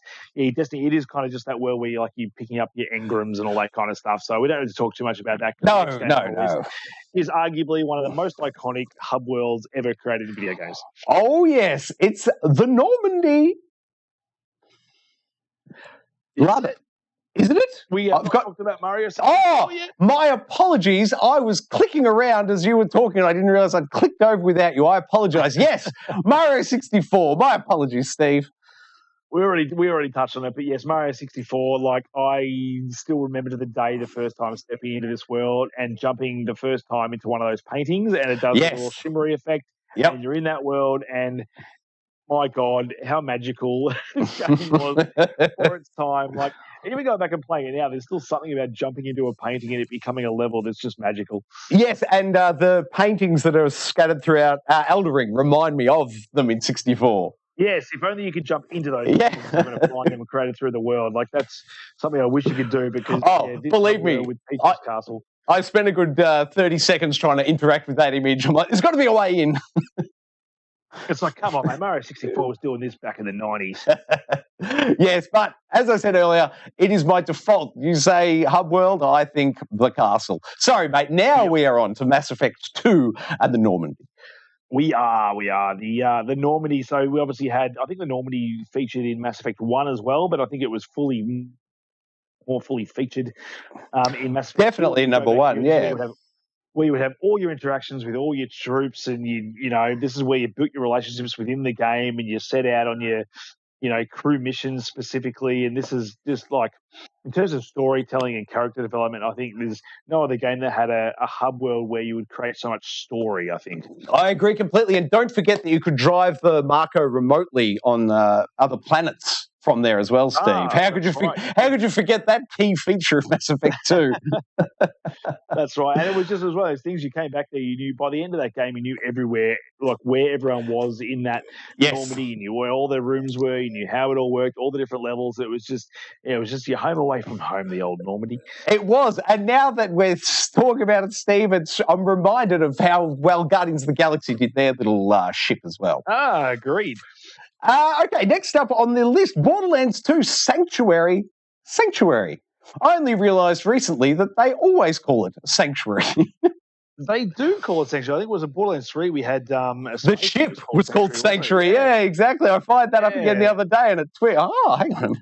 Destiny, it is kind of just that world where you're picking up your engrams and all that kind of stuff, so we don't need to talk too much about that. No. Is arguably one of the most iconic hub worlds ever created in video games. Oh yes, it's the Normandy. Love it. Isn't it? We have talked about Mario. My apologies. I was clicking around as you were talking. I didn't realize I'd clicked over without you. I apologize. Yes, Mario 64. My apologies, Steve. We already touched on it, but yes, Mario 64. Like, I still remember to the day the first time stepping into this world and jumping the first time into one of those paintings, and it does a little shimmery effect. Yep. And you're in that world, and my God, how magical this game was for its time. Like, and we go back and play it now, there's still something about jumping into a painting and it becoming a level that's just magical. Yes, and the paintings that are scattered throughout Elden Ring remind me of them in 64. Yes, if only you could jump into those paintings and find them created through the world. Like, that's something I wish you could do because believe me, with Peach's Castle. I spent a good 30 seconds trying to interact with that image. I'm like, there's got to be a way in. It's like, come on, man. Mario 64 was doing this back in the 90s. Yes, but as I said earlier, it is my default. You say hub world, I think the castle. Sorry, mate. Now we are on to Mass Effect 2 and the Normandy. We are. The Normandy. So we obviously had, I think the Normandy featured in Mass Effect 1 as well, but I think it was more fully featured in Mass Effect 2. Definitely number one, yeah. Where you would have all your interactions with all your troops, and you know, this is where you built your relationships within the game, and you set out on your, crew missions specifically. And this is just like, in terms of storytelling and character development, I think there's no other game that had a hub world where you would create so much story, I think. I agree completely. And don't forget that you could drive the Marco remotely on other planets from there as well, Steve. How could you forget that key feature of Mass Effect 2? That's right. And it was just as well, those things you came back there, you knew by the end of that game, you knew everywhere, like where everyone was in that Normandy, you knew where all their rooms were, you knew how it all worked, all the different levels. It was just your home away from home, the old Normandy. It was. And now that we're talking about it, Steve, I'm reminded of how well Guardians of the Galaxy did their little ship as well. Agreed. Okay, next up on the list, Borderlands 2 Sanctuary. I only realised recently that they always call it Sanctuary. They do call it Sanctuary. I think it was in Borderlands 3 we had... the ship was called Sanctuary. Yeah, exactly. I fired that up again the other day and it's weird. Oh, hang on.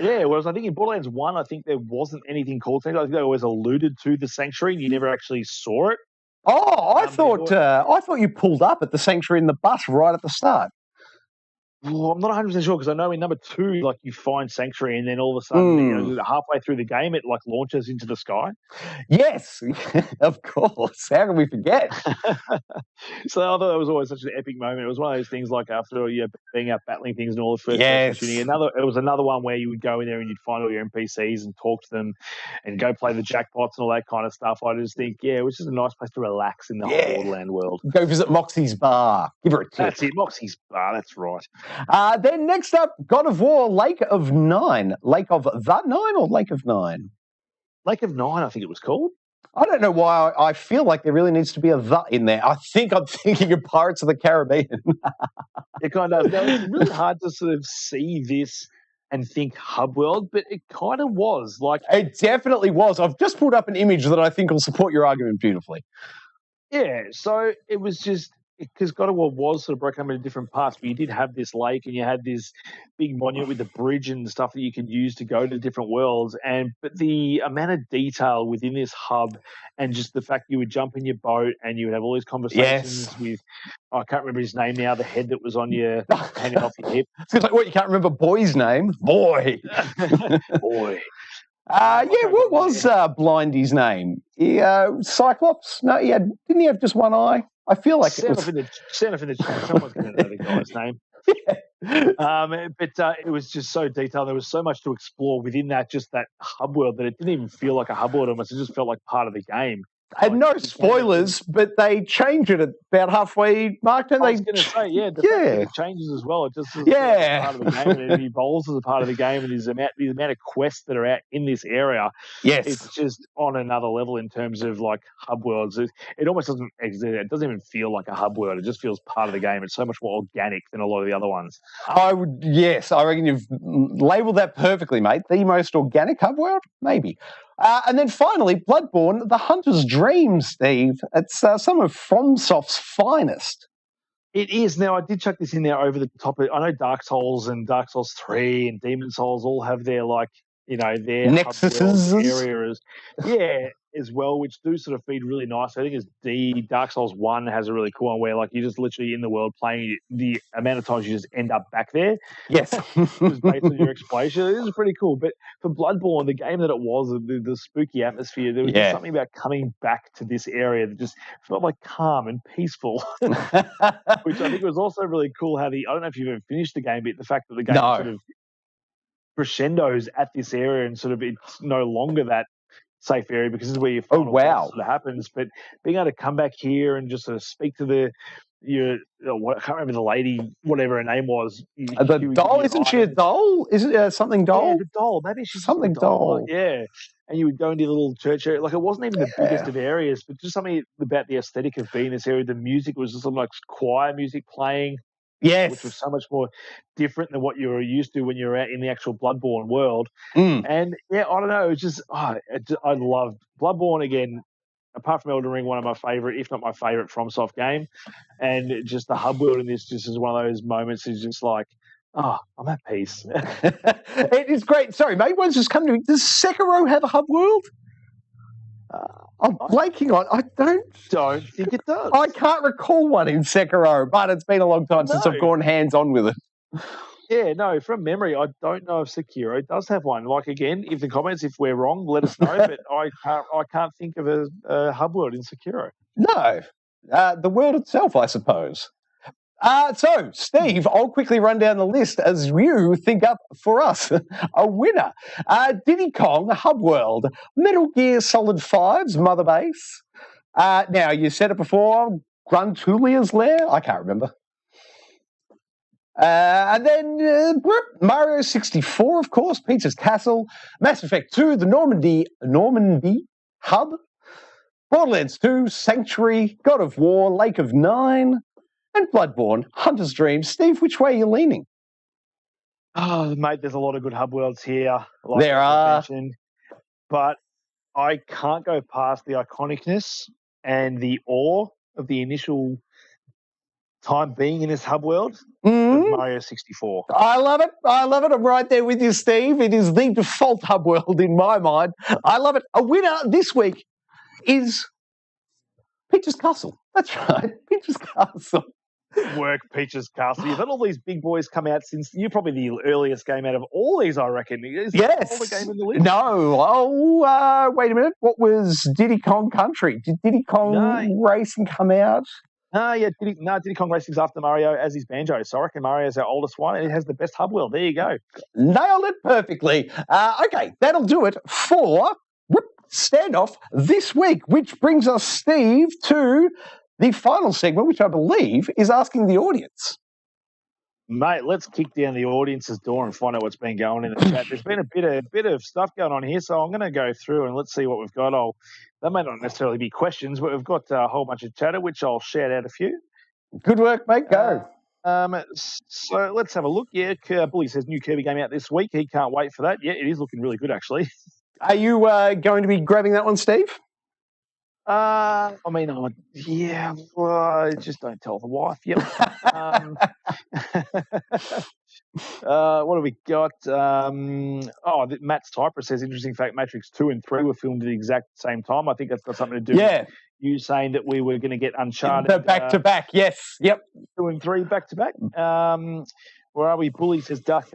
Yeah, whereas I think in Borderlands 1, I think there wasn't anything called Sanctuary. I think they always alluded to the Sanctuary and you never actually saw it. Oh, I thought you pulled up at the Sanctuary in the bus right at the start. Well, I'm not 100% sure because I know in number 2, like you find Sanctuary, and then all of a sudden, halfway through the game, it like launches into the sky. Yes, of course. How can we forget? So I thought that was always such an epic moment. It was one of those things like after being out battling things and all the first shooting. It was another one where you would go in there and you'd find all your NPCs and talk to them, and go play the jackpots and all that kind of stuff. I just think, it was just a nice place to relax in the whole Borderland world. Go visit Moxie's bar. Give her a tip. That's it, Moxie's bar. That's right. Then next up, God of War, Lake of Nine. Lake of the Nine or Lake of Nine? Lake of Nine, I think it was called. I don't know why I feel like there really needs to be a "the" in there. I think I'm thinking of Pirates of the Caribbean. It kind of does. Now, it's really hard to sort of see this and think hub world, but it kind of was. It definitely was. I've just pulled up an image that I think will support your argument beautifully. Yeah, so it was just... because God of War was sort of broken up into different parts, but you did have this lake and you had this big monument with the bridge and stuff that you could use to go to different worlds. But the amount of detail within this hub, and just the fact you would jump in your boat and you would have all these conversations with, I can't remember his name now, the head that was on your hanging off your hip. It's like, what, you can't remember Boy's name? Boy. Boy. What was Blindy's name? Cyclops? No, didn't he have just one eye? I feel like stand up in the chat. Someone's going to know the guy's name. But it was just so detailed. There was so much to explore within that hub world that it didn't even feel like a hub world almost. It just felt like part of the game. And no spoilers, but they change it at about halfway mark. I was going to say, the fact that it changes as well. It just is like part of the game, and it evolves as a part of the game. And the amount of quests that are out in this area, it's just on another level in terms of like hub worlds. It almost doesn't exist. It doesn't even feel like a hub world. It just feels part of the game. It's so much more organic than a lot of the other ones. I reckon you've labelled that perfectly, mate. The most organic hub world, maybe. And then finally, Bloodborne, the Hunter's Dream, Steve. It's some of FromSoft's finest. It is. Now, I did chuck this in there over the top. I know Dark Souls and Dark Souls 3 and Demon Souls all have their, their Nexuses areas. Yeah, as well, which do sort of feed really nice. I think Dark Souls 1 has a really cool one where, you're just literally in the world playing. The amount of times you just end up back there. Yes. Just based on your exploration. It was pretty cool. But for Bloodborne, the game that it was, the spooky atmosphere, there was just something about coming back to this area that just felt like calm and peaceful. Which I think was also really cool how I don't know if you've ever finished the game, but the fact that the game sort of crescendos at this area and sort of it's no longer that safe area because this is where your final sort of happens. But being able to come back here and just sort of speak to I can't remember the lady, whatever her name was. The doll, isn't she a doll? Is it something doll? Yeah, the doll. Maybe she's something doll. Yeah. And you would go into your little church area. It wasn't even the biggest of areas, but just something about the aesthetic of being in this area. The music was just some choir music playing. Yes. Which was so much more different than what you were used to when you were out in the actual Bloodborne world. Mm. And I don't know, it was just, I loved Bloodborne again, apart from Elden Ring, one of my favorite, if not my favorite FromSoft game. And just the hub world in this just is one of those moments is just like, I'm at peace. It is great. Sorry, mate, one's just come to me. Does Sekiro have a hub world? I'm blanking on. I don't think it does. I can't recall one in Sekiro, but it's been a long time since I've gone hands-on with it. Yeah, no, from memory, I don't know if Sekiro does have one. Again, if the comments, if we're wrong, let us know. But I can't think of a hub world in Sekiro. No, the world itself, I suppose. So, Steve, I'll quickly run down the list as you think up for us a winner. Diddy Kong, Hub World, Metal Gear Solid 5's Mother Base. Now, you said it before, Gruntulda's Lair? I can't remember. And then Mario 64, of course, Peach's Castle, Mass Effect 2, the Normandy Hub, Borderlands 2, Sanctuary, God of War, Lake of Nine, and Bloodborne, Hunter's Dream. Steve, which way are you leaning? Oh, mate, there's a lot of good hub worlds here. There are. But I can't go past the iconicness and the awe of the initial time being in this hub world of Mario 64. I love it. I'm right there with you, Steve. It is the default hub world in my mind. I love it. A winner this week is Peach's Castle. That's right, Peach's Castle. Good work, Peach's Castle. You've had all these big boys come out since you're probably the earliest game out of all these, I reckon. Is that all the game in the list? No. Oh, wait a minute. What was Diddy Kong Country? Did Diddy Kong Racing come out? Diddy Kong Racing's after Mario, as is Banjo. So I reckon Mario's our oldest one, and it has the best hub world. There you go. Nailed it perfectly. Okay, that'll do it for Standoff this week, which brings us, Steve, to the final segment, which I believe is asking the audience. Mate, let's kick down the audience's door and find out what's been going in the chat. There's been a bit of stuff going on here, so I'm going to go through and let's see what we've got. That may not necessarily be questions, but we've got a whole bunch of chatter, which I'll shout out a few. Good work, mate. Go. So let's have a look. Yeah, Bully says new Kirby game out this week. He can't wait for that. Yeah, it is looking really good, actually. Are you going to be grabbing that one, Steve? I just don't tell the wife. Yep. What have we got? Matt's Typer says, interesting fact, Matrix 2 and 3 were filmed at the exact same time. I think that's got something to do with you saying that we were going to get Uncharted. Back to back, yes. Yep. 2 and 3 back to back. Where are we? Bully says Dark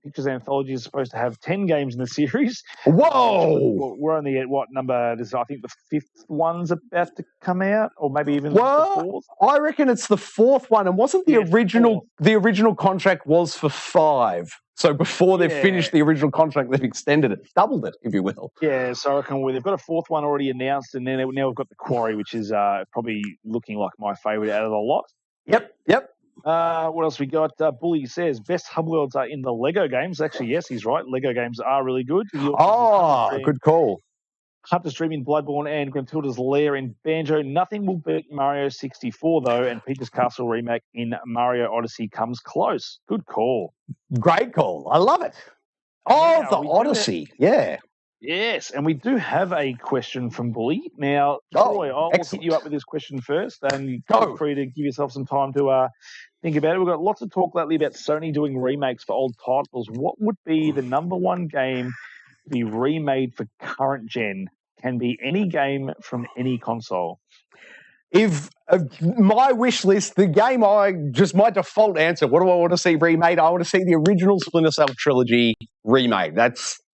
Pictures Anthology is supposed to have 10 games in the series. Whoa! We're only at what number? This is, I think the 5th one's about to come out, or maybe even the 4th. I reckon it's the 4th one. And wasn't the original contract was for 5? So before they've finished the original contract, they've extended it, doubled it, if you will. Yeah, so I reckon they've got a 4th one already announced, and then now we've got the Quarry, which is probably looking like my favourite out of the lot. Yep. What else we got? Bully says best hub worlds are in the Lego games. Actually, yes, he's right. Lego games are really good. Good call. Hunter's Dream in Bloodborne and Gruntilda's Lair in Banjo. Nothing will beat Mario 64 though, and Peach's Castle remake in Mario Odyssey comes close. Good call. Great call. I love it. Oh, the Odyssey. Yeah. Yes, and we do have a question from Bully. Now, Troy, I'll hit you up with this question first, and feel free to give yourself some time to think about it. We've got lots of talk lately about Sony doing remakes for old titles. What would be the number one game to be remade for current gen? Can be any game from any console. If my wish list, the game my default answer, what do I want to see remade? I want to see the original Splinter Cell trilogy remade.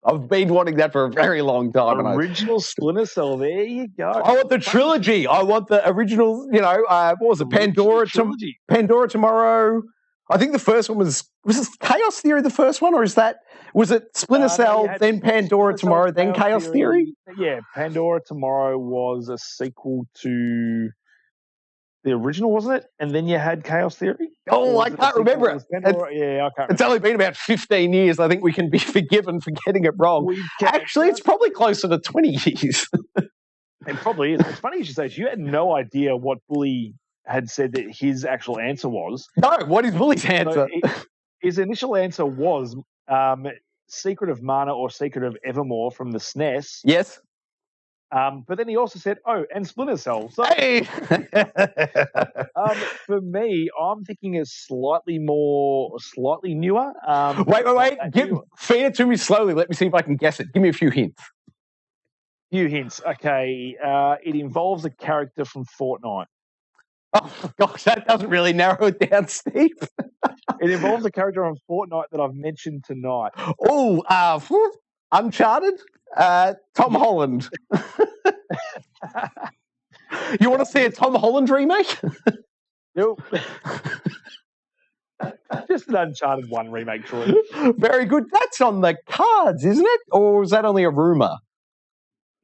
I've been wanting that for a very long time. Original Splinter Cell, there you go. I want the trilogy. I want the original, what was it? Pandora Tomorrow. I think the first one was it Chaos Theory, the first one, or was it Splinter Cell, then Pandora Tomorrow, then Chaos Theory? Yeah, Pandora Tomorrow was a sequel to the original, wasn't it? And then you had Chaos Theory? Oh, I can't remember it. I can't remember. It's only been about 15 years. I think we can be forgiven for getting it wrong. Actually, it's probably closer to 20 years. It probably is. It's funny you should say, you had no idea what Bully had said that his actual answer was. No, what is Bully's answer? So his initial answer was Secret of Mana or Secret of Evermore from the SNES. Yes. But then he also said, and Splinter Cell. So, hey! For me, I'm thinking a slightly newer. Wait. Feed it to me slowly. Let me see if I can guess it. Give me a few hints. Okay. It involves a character from Fortnite. Oh, gosh, that doesn't really narrow it down, Steve. It involves a character on Fortnite that I've mentioned tonight. Uncharted? Tom Holland. You want to see a Tom Holland remake? Nope. Just an Uncharted 1 remake, Troy. Very good. That's on the cards, isn't it? Or is that only a rumour?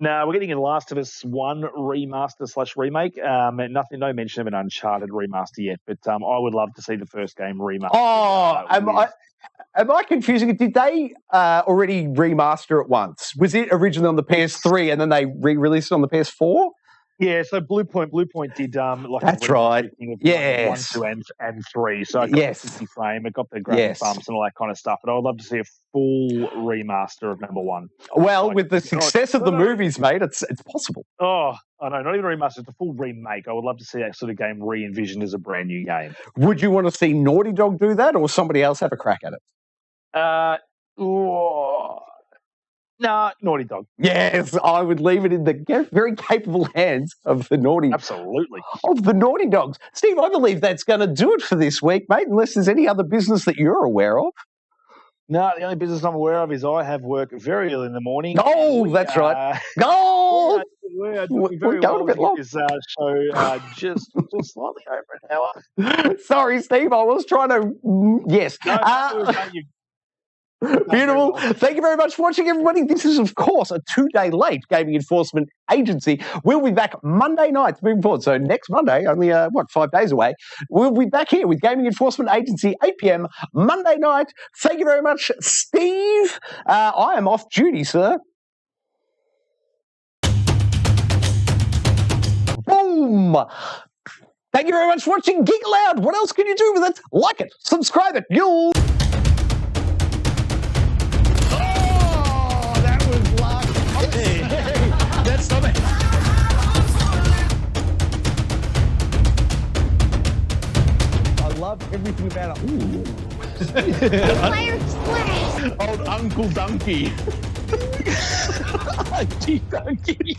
No, we're getting a Last of Us 1 remaster/remake. No mention of an Uncharted remaster yet, but I would love to see the first game remastered. Am I confusing it? Did they already remaster it once? Was it originally on the PS3 and then they re-released it on the PS4? Yeah, so Bluepoint did that's right. Yes. 1, 2, and 3. So it got the 60 frame, it got the graphic bumps and all that kind of stuff. But I would love to see a full remaster of number 1. Well, with the success of the movies, mate, it's possible. Oh, I know, not even a remaster, it's a full remake. I would love to see that sort of game re-envisioned as a brand new game. Would you want to see Naughty Dog do that or somebody else have a crack at it? Nah, Naughty Dog. Yes, I would leave it in the very capable hands of the Naughty. Absolutely. Of the Naughty Dogs. Steve, I believe that's going to do it for this week, mate, unless there's any other business that you're aware of. No, the only business I'm aware of is I have work very early in the morning. Oh, that's right. Go! We're going a bit long. This show just slightly over an hour. Sorry, Steve, I was trying to... Yes. Beautiful. Thank you very much for watching, everybody. This is, of course, a 2-day late Gaming Enforcement Agency. We'll be back Monday night moving forward. So next Monday, only, 5 days away, we'll be back here with Gaming Enforcement Agency, 8 p.m. Monday night. Thank you very much, Steve. I am off duty, sir. Boom. Thank you very much for watching Geek Aloud. What else can you do with it? Like it, subscribe it. You'll... Everything about it. Ooh. Fire splash! Old Uncle Donkey. Donkey.